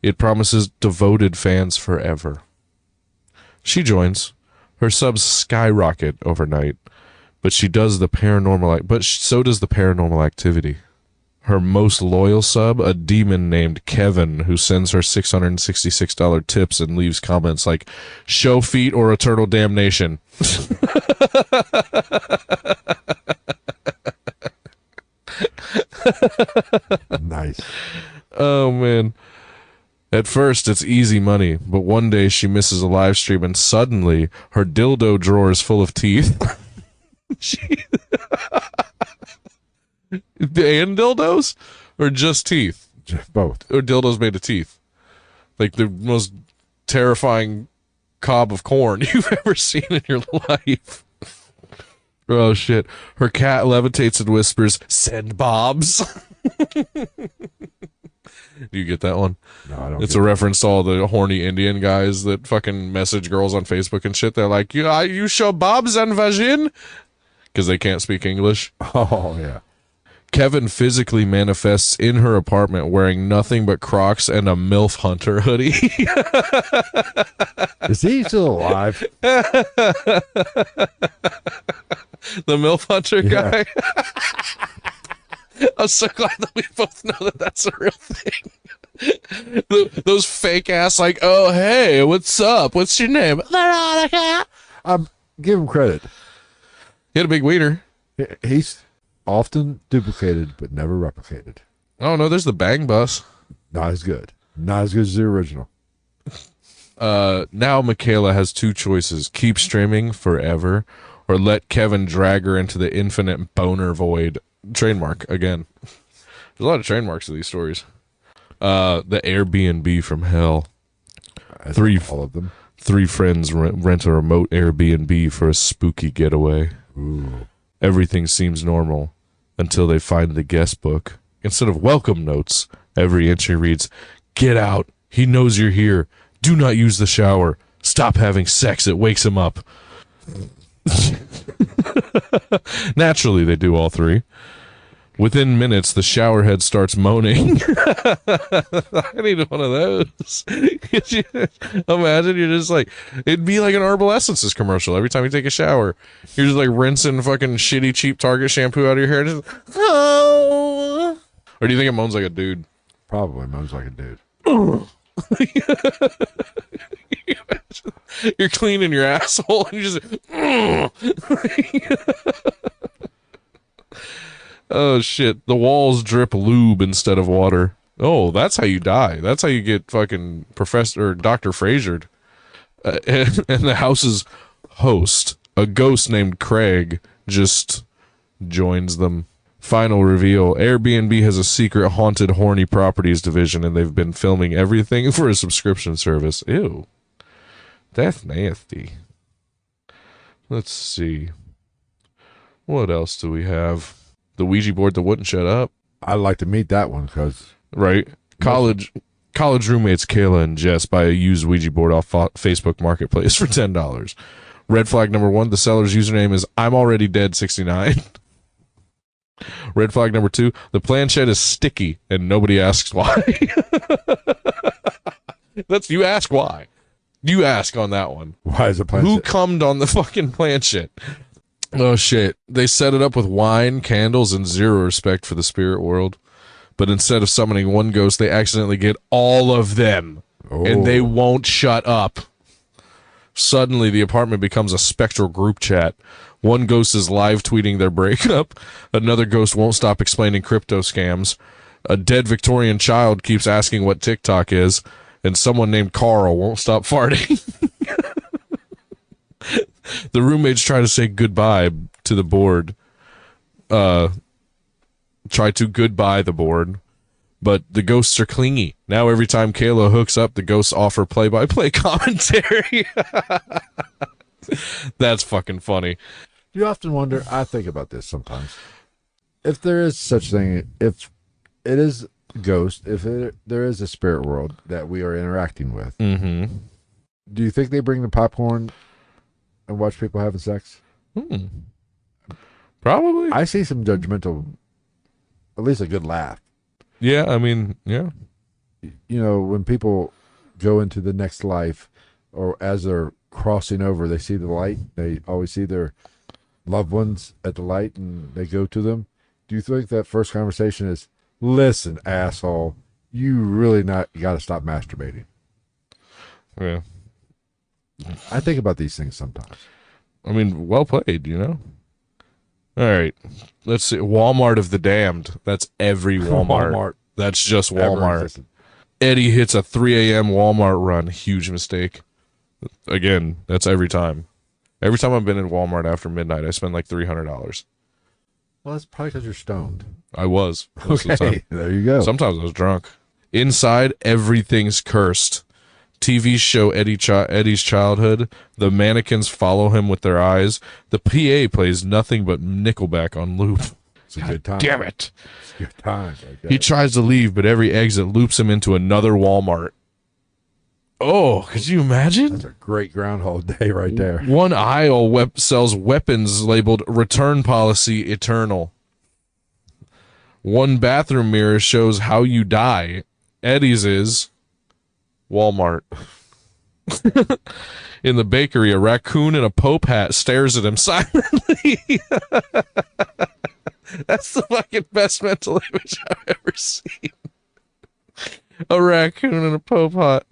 It promises devoted fans forever. She joins. Her subs skyrocket overnight, but so does the paranormal activity. Her most loyal sub, a demon named Kevin, who sends her $666 tips and leaves comments like, show feet or eternal damnation. Nice. Oh, man. At first, it's easy money, but one day she misses a live stream and suddenly her dildo drawer is full of teeth. And dildos? Or just teeth? Both. Or dildos made of teeth? Like the most terrifying cob of corn you've ever seen in your life. Oh, shit. Her cat levitates and whispers, send bobs. Do you get that one? No, I don't. It's a reference to all the horny Indian guys that fucking message girls on Facebook and shit. They're like, you show bobs and vagin? Because they can't speak English. Oh, yeah. Kevin physically manifests in her apartment wearing nothing but Crocs and a MILF Hunter hoodie. Is he still alive? The MILF Hunter Yeah. guy? I'm so glad that we both know that that's a real thing. Those fake ass, like, oh, hey, what's up? What's your name? Veronica. Give him credit. He had a big wiener. He's often duplicated, but never replicated. Oh, no, there's the Bang Bus. Not as good. Not as good as the original. Now Michaela has two choices. Keep streaming forever or let Kevin drag her into the infinite boner void. Trademark, again. There's a lot of trademarks to these stories. The Airbnb from hell. All of them. Three friends rent a remote Airbnb for a spooky getaway. Ooh. Everything seems normal until they find the guest book. Instead of welcome notes, every entry reads, get out. He knows you're here. Do not use the shower. Stop having sex. It wakes him up. Naturally, they do all three. Within minutes, the showerhead starts moaning. I need one of those. Imagine you're just like, it'd be like an Herbal Essences commercial every time you take a shower. You're just like rinsing fucking shitty, cheap Target shampoo out of your hair. Just, oh. Or do you think it moans like a dude? Probably moans like a dude. You're cleaning your asshole and you just oh shit, the walls drip lube instead of water. Oh, that's how you die. That's how you get fucking Professor or Dr. Frasered. And the house's host, a ghost named Craig, just joins them. Final reveal, Airbnb has a secret haunted horny properties division and they've been filming everything for a subscription service. Ew. That's nasty. Let's see. What else do we have? The Ouija board that wouldn't shut up. I'd like to meet that one because... Right. College roommates Kayla and Jess buy a used Ouija board off Facebook Marketplace for $10. Red flag number 1, the seller's username is I'm already dead 69. Red flag number 2, the planchette is sticky and nobody asks why. You ask why. You ask on that one. Why is it planchette? Who cummed on the fucking planchette? Oh shit. They set it up with wine, candles, and zero respect for the spirit world. But instead of summoning one ghost, they accidentally get all of them. Oh. And they won't shut up. Suddenly, the apartment becomes a spectral group chat. One ghost is live tweeting their breakup. Another ghost won't stop explaining crypto scams. A dead Victorian child keeps asking what TikTok is. And someone named Carl won't stop farting. The roommates try to say goodbye to the board. Try to goodbye the board. But the ghosts are clingy. Now every time Kayla hooks up, the ghosts offer play-by-play commentary. That's fucking funny. You often wonder, I think about this sometimes. If there is such thing, if it is ghost, there is a spirit world that we are interacting with, Mm-hmm. do you think they bring the popcorn and watch people having sex? Probably. I see some judgmental, at least a good laugh. Yeah, I mean, yeah. You know, when people go into the next life, or as they're crossing over, they see the light. They always see their loved ones at the light, and they go to them. Do you think that first conversation is, Listen, asshole, you really you got to stop masturbating. Yeah. I think about these things sometimes. I mean, well played, you know? All right. Let's see. Walmart of the damned. That's every Walmart. Walmart. That's just Ever Walmart. existed. Eddie hits a 3 a.m. Walmart run. Huge mistake. Again, that's every time. Every time I've been in Walmart after midnight, I spend like $300. Well, that's probably because you're stoned. I was. Most of the Okay, time. there you go. Sometimes I was drunk. Inside, everything's cursed. TVs show Eddie's childhood. The mannequins follow him with their eyes. The PA plays nothing but Nickelback on loop. It's a good time. Damn it. It's a good time. He tries to leave, but every exit loops him into another Walmart. Oh, could you imagine? That's a great Groundhog Day right there. One aisle sells weapons labeled Return Policy Eternal. One bathroom mirror shows how you die. Eddie's is Walmart. In the bakery, a raccoon in a Pope hat stares at him silently. That's the fucking best mental image I've ever seen. A raccoon in a Pope hat.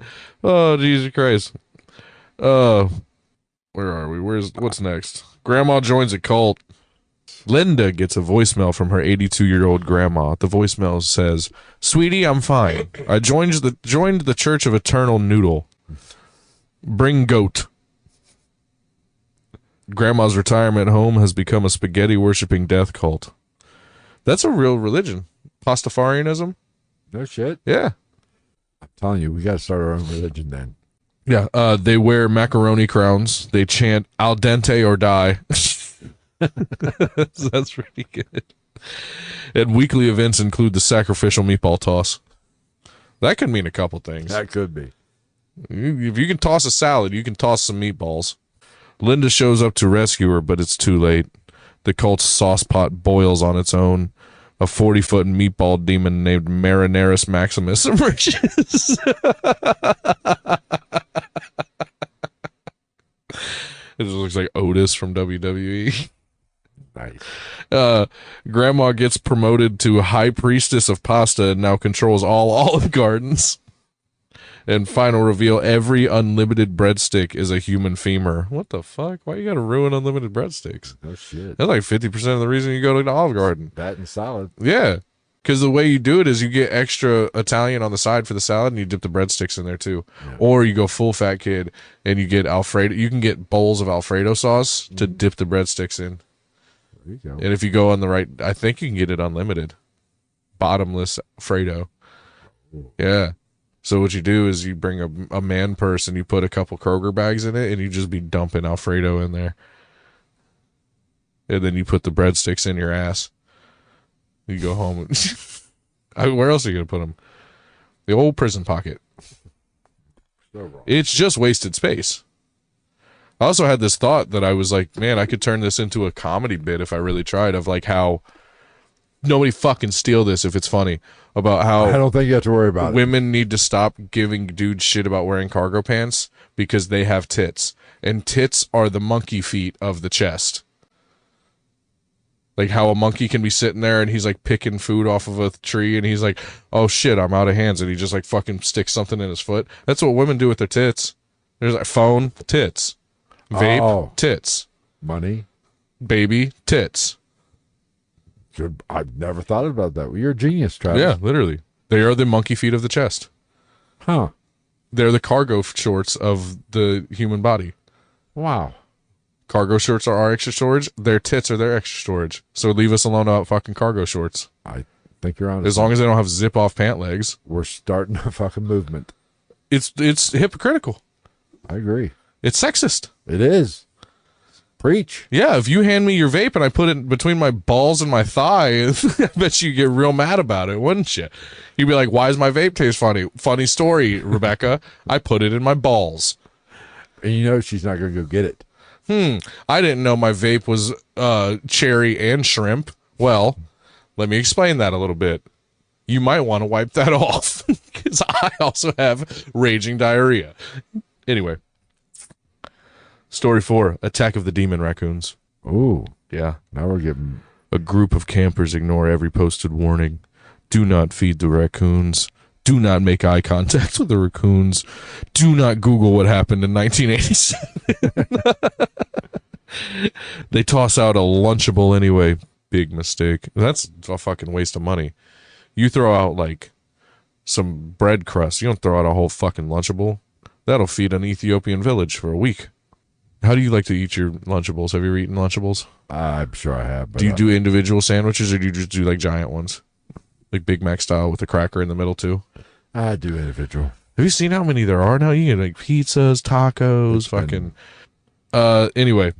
Oh, Jesus Christ. Where are we? What's next? Grandma joins a cult. Linda gets a voicemail from her 82-year-old grandma. The voicemail says, "Sweetie, I'm fine. I joined the Church of Eternal Noodle. Bring goat." Grandma's retirement home has become a spaghetti-worshipping death cult. That's a real religion. Pastafarianism? No shit. Yeah. I'm telling you, we got to start our own religion then. Yeah. They wear macaroni crowns. They chant al dente or die. That's pretty good. And weekly events include the sacrificial meatball toss. That could mean a couple things. That could be. If you can toss a salad, you can toss some meatballs. Linda shows up to rescue her, but it's too late. The cult's sauce pot boils on its own. A 40-foot meatball demon named Marinaris Maximus emerges. It just looks like Otis from WWE. Nice. Grandma gets promoted to High Priestess of Pasta and now controls all Olive Gardens. And final reveal, every unlimited breadstick is a human femur. What the fuck? Why you gotta ruin unlimited breadsticks? No shit. That's like 50% of the reason you go to the Olive Garden. That and salad. Yeah. Because the way you do it is you get extra Italian on the side for the salad and you dip the breadsticks in there too. Yeah. Or you go full fat kid and you get Alfredo. You can get bowls of Alfredo sauce to dip the breadsticks in. There you go. And if you go on the right, I think you can get it unlimited. Bottomless Fredo. Yeah. So what you do is you bring a man purse and you put a couple Kroger bags in it and you just be dumping Alfredo in there. And then you put the breadsticks in your ass. You go home. Where else are you going to put them? The old prison pocket. So wrong. It's just wasted space. I also had this thought that I was like, man, I could turn this into a comedy bit if I really tried, of like how nobody fucking steal this if it's funny, about how I don't think you have to worry about women need to stop giving dudes shit about wearing cargo pants because they have tits, and tits are the monkey feet of the chest. Like how a monkey can be sitting there and he's like picking food off of a tree and he's like, oh shit, I'm out of hands, and he just like fucking sticks something in his foot. That's what women do with their tits. There's like phone, tits. Vape, tits. Money. Baby, tits. I've never thought about that. Well, you're a genius, Travis. Yeah, literally. They are the monkey feet of the chest. Huh. They're the cargo shorts of the human body. Wow. Cargo shorts are our extra storage. Their tits are their extra storage. So leave us alone about fucking cargo shorts. I think you're on. As long as they don't have zip-off pant legs. We're starting a fucking movement. It's hypocritical. I agree. It's sexist. It is. Preach. Yeah, if you hand me your vape and I put it between my balls and my thigh, I bet you get real mad about it, wouldn't you? You'd be like, why does my vape taste funny? Funny story, Rebecca. I put it in my balls. And you know she's not going to go get it. I didn't know my vape was cherry and shrimp. Well, let me explain that a little bit. You might want to wipe that off because I also have raging diarrhea. Anyway. Story 4, Attack of the Demon Raccoons. Ooh. Yeah. Now we're getting... A group of campers ignore every posted warning. Do not feed the raccoons. Do not make eye contact with the raccoons. Do not Google what happened in 1987. They toss out a Lunchable anyway. Big mistake. That's a fucking waste of money. You throw out like some bread crust. You don't throw out a whole fucking Lunchable. That'll feed an Ethiopian village for a week. How do you like to eat your Lunchables? Have you ever eaten Lunchables? I'm sure I have. Do you do individual sandwiches, or do you just do like giant ones? Like Big Mac style with a cracker in the middle too? I do individual. Have you seen how many there are now? You get like pizzas, tacos, fucking... Anyway,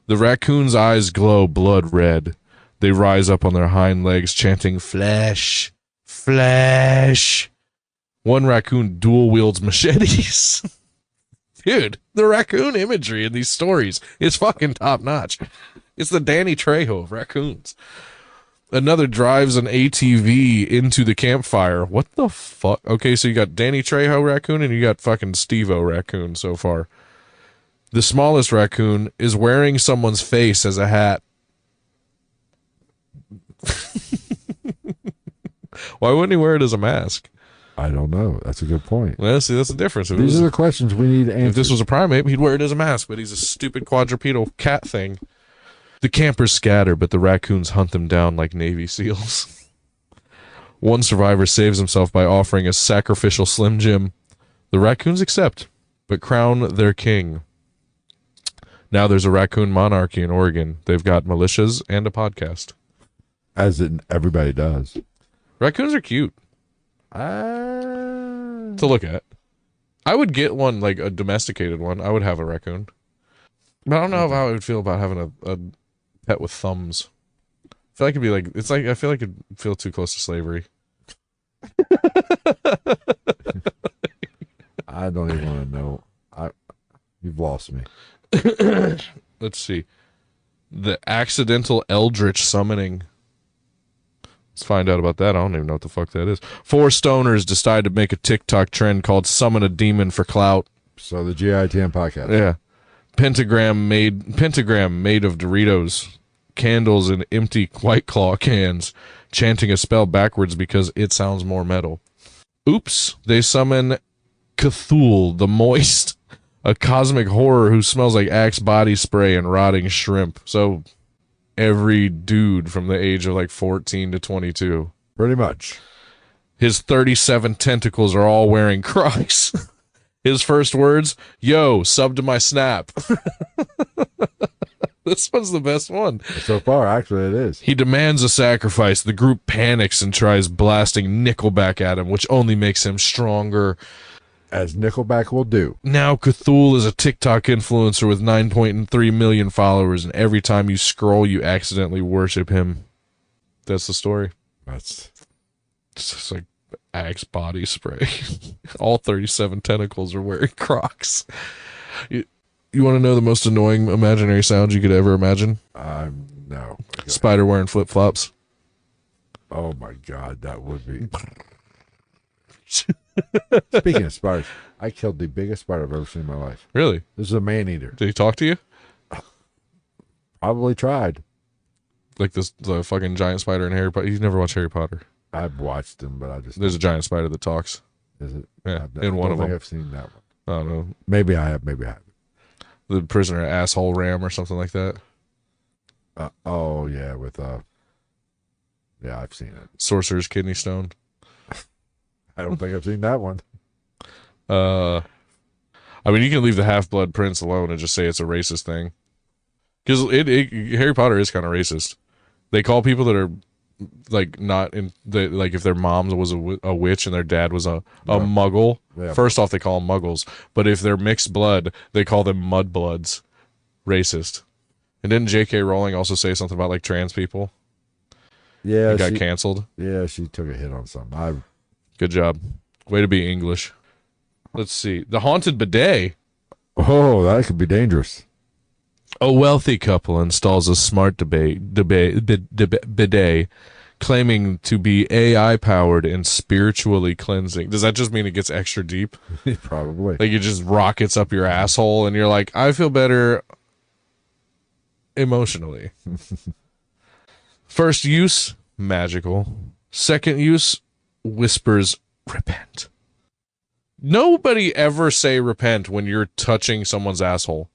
the raccoon's eyes glow blood red. They rise up on their hind legs, chanting, "Flesh, flesh." One raccoon dual wields machetes. Dude, the raccoon imagery in these stories is fucking top notch. It's the Danny Trejo of raccoons. Another drives an ATV into the campfire. What the fuck? Okay, so you got Danny Trejo raccoon and you got fucking Steve-O raccoon so far. The smallest raccoon is wearing someone's face as a hat. Why wouldn't he wear it as a mask? I don't know. That's a good point. Well, see, that's the difference. These are the questions we need answered. If this was a primate, he'd wear it as a mask, but he's a stupid quadrupedal cat thing. The campers scatter, but the raccoons hunt them down like Navy SEALs. One survivor saves himself by offering a sacrificial Slim Jim. The raccoons accept, but crown their king. Now there's a raccoon monarchy in Oregon. They've got militias and a podcast. As in everybody does. Raccoons are cute to look at. I would get one, like a domesticated one. I would have a raccoon. But I don't know how I would feel about having a pet with thumbs. I feel like it'd be like, it's like, I feel like it'd feel too close to slavery. I don't even want to know. You've lost me. Let's see. The accidental eldritch summoning. Let's find out about that. I don't even know what the fuck that is. 4 stoners decide to make a TikTok trend called Summon a Demon for Clout. So the GITN podcast. Yeah. Pentagram made of Doritos, candles, and empty White Claw cans, chanting a spell backwards because it sounds more metal. Oops. They summon Cthulhu the Moist, a cosmic horror who smells like Axe body spray and rotting shrimp. So every dude from the age of like 14 to 22. Pretty much. His 37 tentacles are all wearing Crocs. His first words, "Yo, sub to my snap." This one's the best one. So far, actually, it is. He demands a sacrifice. The group panics and tries blasting Nickelback at him, which only makes him stronger. As Nickelback will do. Now Cthulhu is a TikTok influencer with 9.3 million followers, and every time you scroll, you accidentally worship him. That's the story. That's It's just like Axe body spray. All 37 tentacles are wearing Crocs. You want to know the most annoying imaginary sound you could ever imagine? no. Spider wearing flip-flops. Oh my God, that would be. Speaking of spiders, I killed the biggest spider I've ever seen in my life. Really? This is a man-eater. Did he talk to you? Probably tried. Like the fucking giant spider in Harry Potter? You've never watched Harry Potter. I've watched them, but I just... There's a giant spider that talks. Is it? Yeah, in one of them. I've seen that one. I don't know. Maybe I have, maybe I haven't. The prisoner asshole ram or something like that. Oh, yeah, with... Yeah, I've seen it. Sorcerer's kidney stone. I don't think I've seen that one. I mean, you can leave the Half-Blood Prince alone and just say it's a racist thing. Because Harry Potter is kind of racist. They call people that are like not in the, like if their mom was a witch and their dad was a muggle. Yeah. First off, they call them muggles. But if they're mixed blood, they call them mudbloods. Racist. And didn't J.K. Rowling also say something about like trans people? Yeah, it got canceled. Yeah, she took a hit on something. Good job. Way to be English. Let's see. The haunted bidet. Oh, that could be dangerous. A wealthy couple installs a smart bidet, claiming to be AI-powered and spiritually cleansing. Does that just mean it gets extra deep? Probably. Like it just rockets up your asshole and you're like, I feel better emotionally. First use, magical. Second use, whispers, repent. Nobody ever say repent when you're touching someone's asshole.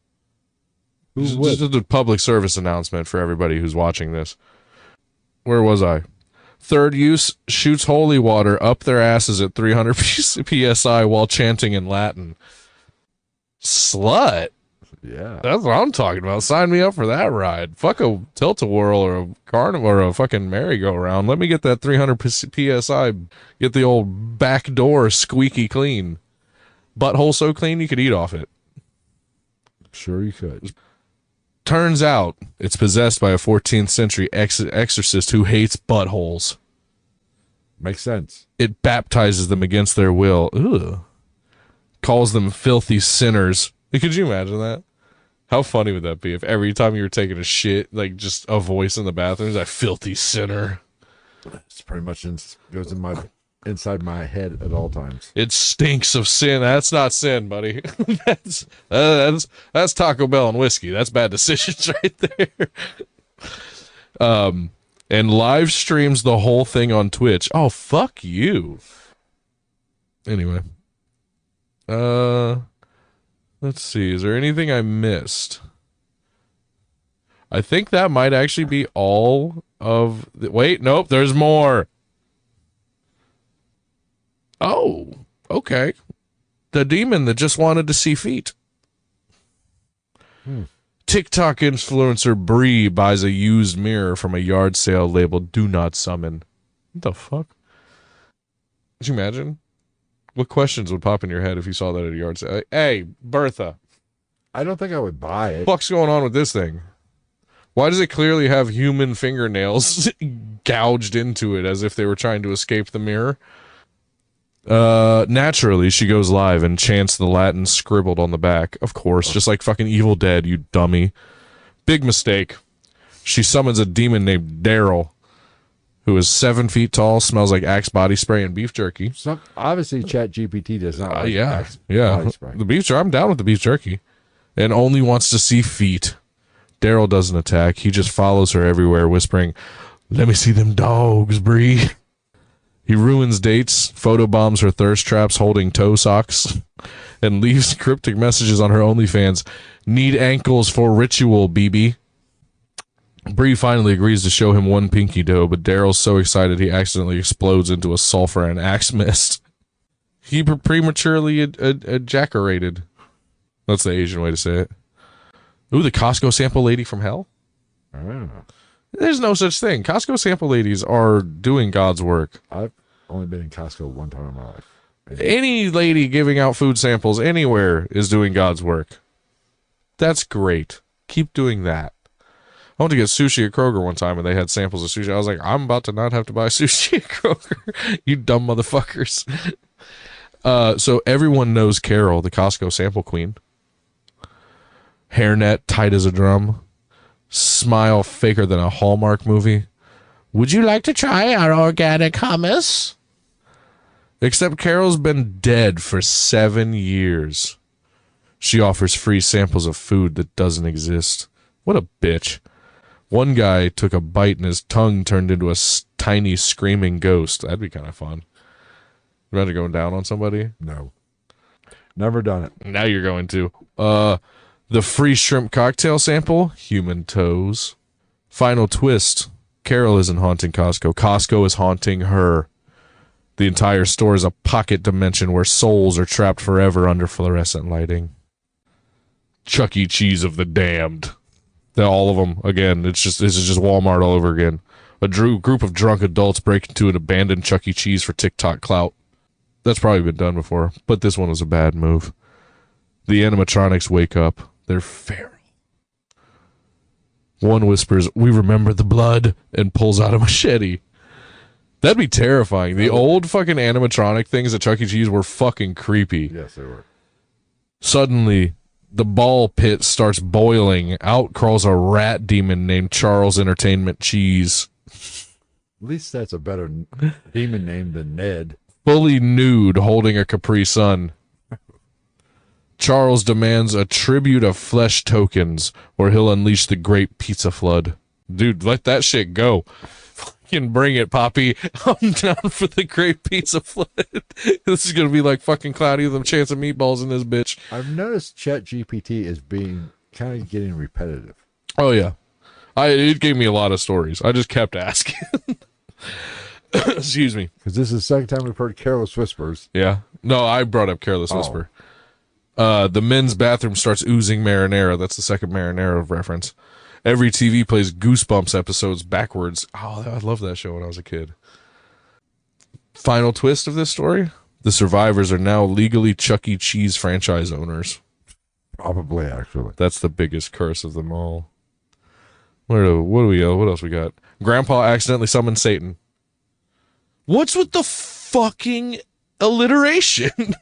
Just a public service announcement for everybody who's watching this. Where was I? Third use, shoots holy water up their asses at 300 psi while chanting in Latin. Slut. Yeah. That's what I'm talking about. Sign me up for that ride. Fuck a tilt-a-whirl or a carnival or a fucking merry-go-round. Let me get that 300 psi. Get the old back door squeaky clean. Butthole so clean you could eat off it. Sure you could. Turns out it's possessed by a 14th century exorcist who hates buttholes. Makes sense. It baptizes them against their will. Ugh. Calls them filthy sinners. Could you imagine that? How funny would that be if every time you were taking a shit, like just a voice in the bathroom is that filthy sinner? It's pretty much goes inside my head at all times. It stinks of sin. That's not sin, buddy. that's Taco Bell and whiskey. That's bad decisions right there. And live streams the whole thing on Twitch. Oh, fuck you. Anyway. Let's see. Is there anything I missed? I think that might actually be all of the... Wait, nope, there's more. Oh, okay. The demon that just wanted to see feet. TikTok influencer Bree buys a used mirror from a yard sale labeled "Do Not Summon." What the fuck? Could you imagine? What questions would pop in your head if you saw that at a yard sale? Like, hey, Bertha. I don't think I would buy it. What's going on with this thing? Why does it clearly have human fingernails gouged into it as if they were trying to escape the mirror? Naturally, she goes live and chants the Latin scribbled on the back. Of course, just like fucking Evil Dead, you dummy. Big mistake. She summons a demon named Daryl, who is 7 feet tall, smells like Axe body spray and beef jerky. So obviously, ChatGPT does not like Axe body spray. The beef jerky. I'm down with the beef jerky, and only wants to see feet. Daryl doesn't attack. He just follows her everywhere, whispering, "Let me see them dogs, Bree." He ruins dates, photobombs her thirst traps holding toe socks, and leaves cryptic messages on her OnlyFans. "Need ankles for ritual, BB." Bree finally agrees to show him one pinky toe, but Daryl's so excited he accidentally explodes into a sulfur and axe mist. He prematurely ejaculated. That's the Asian way to say it. Ooh, the Costco sample lady from hell? Oh. There's no such thing. Costco sample ladies are doing God's work. I've only been in Costco one time in my life. Any lady giving out food samples anywhere is doing God's work. That's great. Keep doing that. I went to get sushi at Kroger one time and they had samples of sushi. I was like, I'm about to not have to buy sushi at Kroger. You dumb motherfuckers. So everyone knows Carol, the Costco sample queen. Hairnet tight as a drum. Smile faker than a Hallmark movie. Would you like to try our organic hummus? Except Carol's been dead for 7 years. She offers free samples of food that doesn't exist. What a bitch. One guy took a bite and his tongue turned into a tiny screaming ghost. That'd be kind of fun. Imagine going down on somebody? No. Never done it. Now you're going to. The free shrimp cocktail sample, human toes. Final twist. Carol isn't haunting Costco. Costco is haunting her. The entire store is a pocket dimension where souls are trapped forever under fluorescent lighting. Chuck E. Cheese of the damned. All of them. Again, this is just Walmart all over again. A group of drunk adults break into an abandoned Chuck E. Cheese for TikTok clout. That's probably been done before, but this one was a bad move. The animatronics wake up. They're feral. One whispers, "We remember the blood," and pulls out a machete. That'd be terrifying. The old fucking animatronic things at Chuck E. Cheese were fucking creepy. Yes, they were. Suddenly, the ball pit starts boiling. Out crawls a rat demon named Charles Entertainment Cheese. At least that's a better demon name than Ned. Fully nude, holding a Capri Sun. Charles demands a tribute of flesh tokens, or he'll unleash the great pizza flood. Dude, let that shit go. Fucking bring it, Poppy. I'm down for the great pizza flood. This is going to be like fucking Cloudy with a Chance of Meatballs in this bitch. I've noticed ChatGPT is being kind of getting repetitive. Oh, yeah. It gave me a lot of stories. I just kept asking. Excuse me. Because this is the second time we've heard Careless Whispers. Yeah. No, I brought up Careless Whisper. The men's bathroom starts oozing marinara. That's the second marinara reference. Every TV plays Goosebumps episodes backwards. Oh, I loved that show when I was a kid. Final twist of this story: the survivors are now legally Chuck E. Cheese franchise owners. Probably, actually. That's the biggest curse of them all. What else we got? Grandpa accidentally summoned Satan. What's with the fucking alliteration?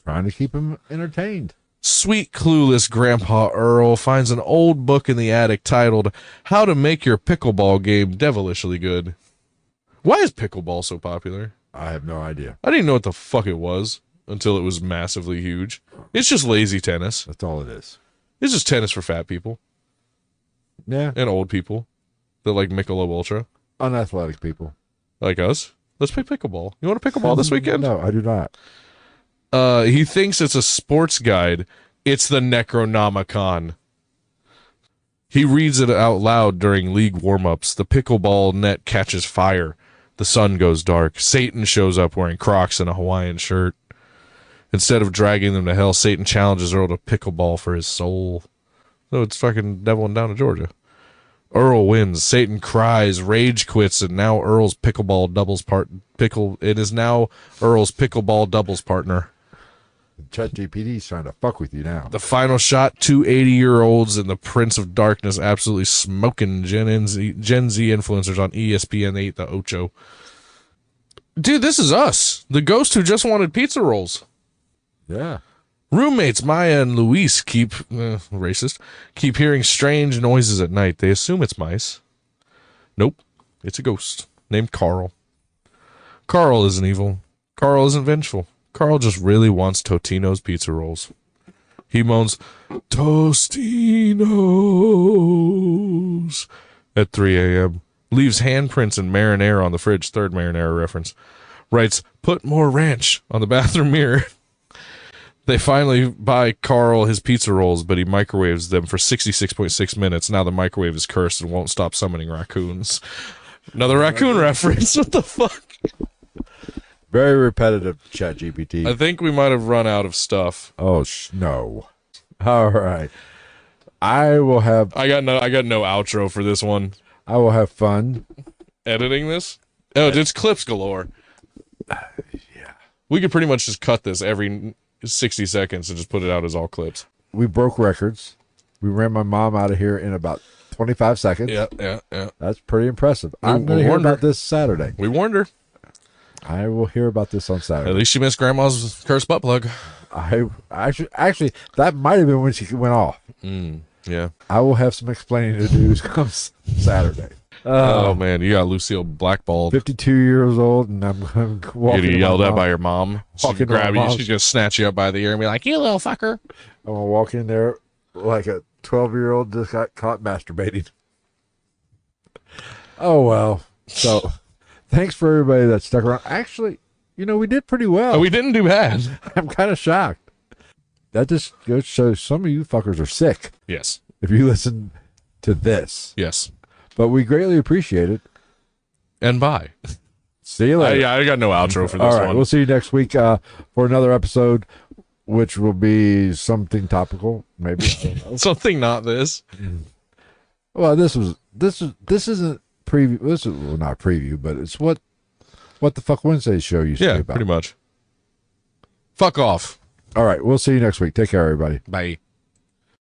Trying to keep him entertained. Sweet, clueless Grandpa Earl finds an old book in the attic titled How to Make Your Pickleball Game Devilishly Good. Why is pickleball so popular? I have no idea. I didn't know what the fuck it was until it was massively huge. It's just lazy tennis. That's all it is. It's just tennis for fat people. Yeah. And old people that like Michelob Ultra. Unathletic people. Like us. Let's play pickleball. You want to pickleball this weekend? No, I do not. He thinks it's a sports guide. It's the Necronomicon. He reads it out loud during league warm-ups. The pickleball net catches fire. The sun goes dark. Satan shows up wearing Crocs and a Hawaiian shirt. Instead of dragging them to hell, Satan challenges Earl to pickleball for his soul. So it's fucking deviling down to Georgia. Earl wins. Satan cries. Rage quits, and now Earl's pickleball doubles It is now Earl's pickleball doubles partner. ChatGPT's trying to fuck with you now. The final shot, 2 80-year-olds and the Prince of Darkness absolutely smoking Gen Z influencers on ESPN 8, the Ocho. Dude, this is us. The ghost who just wanted pizza rolls. Yeah. Roommates Maya and Luis keep hearing strange noises at night. They assume it's mice. Nope. It's a ghost named Carl. Carl isn't evil. Carl isn't vengeful. Carl just really wants Totino's pizza rolls. He moans, Tostinos at 3 a.m. Leaves handprints and marinara on the fridge. Third marinara reference. Writes, put more ranch on the bathroom mirror. They finally buy Carl his pizza rolls, but he microwaves them for 66.6 minutes. Now the microwave is cursed and won't stop summoning raccoons. Another raccoon reference. What the fuck? Very repetitive, ChatGPT. I think we might have run out of stuff. Oh, no. All right. I got no outro for this one. I will have fun Editing this? Oh, it's clips galore. Yeah. We could pretty much just cut this every 60 seconds and just put it out as all clips. We broke records. We ran my mom out of here in about 25 seconds. Yeah. That's pretty impressive. I'm going to hear about this Saturday. We warned her. I will hear about this on Saturday. At least she missed Grandma's cursed butt plug. I actually that might have been when she went off. Yeah. I will have some explaining to do come Saturday. Oh man, you got Lucille blackballed. 52 years old, and I'm walking. You yelled at by your mom. She'll Walking grab you. mom. She's gonna snatch you up by the ear and be like, "You little fucker." I'm gonna walk in there like a 12-year-old just got caught masturbating. Oh well. So, thanks for everybody that stuck around. Actually, we did pretty well. We didn't do bad. I'm kind of shocked. That just goes to show some of you fuckers are sick. Yes. If you listen to this. Yes. But we greatly appreciate it. And bye. See you later. I got no outro for this All right, one. we'll see you next week for another episode, which will be something topical, maybe. I don't know. Something not this. Well, this isn't preview. This is not preview, but it's what the fuck Wednesday's show used to be Yeah, about. pretty much. Fuck off. All right, we'll see you next week. Take care, everybody. Bye.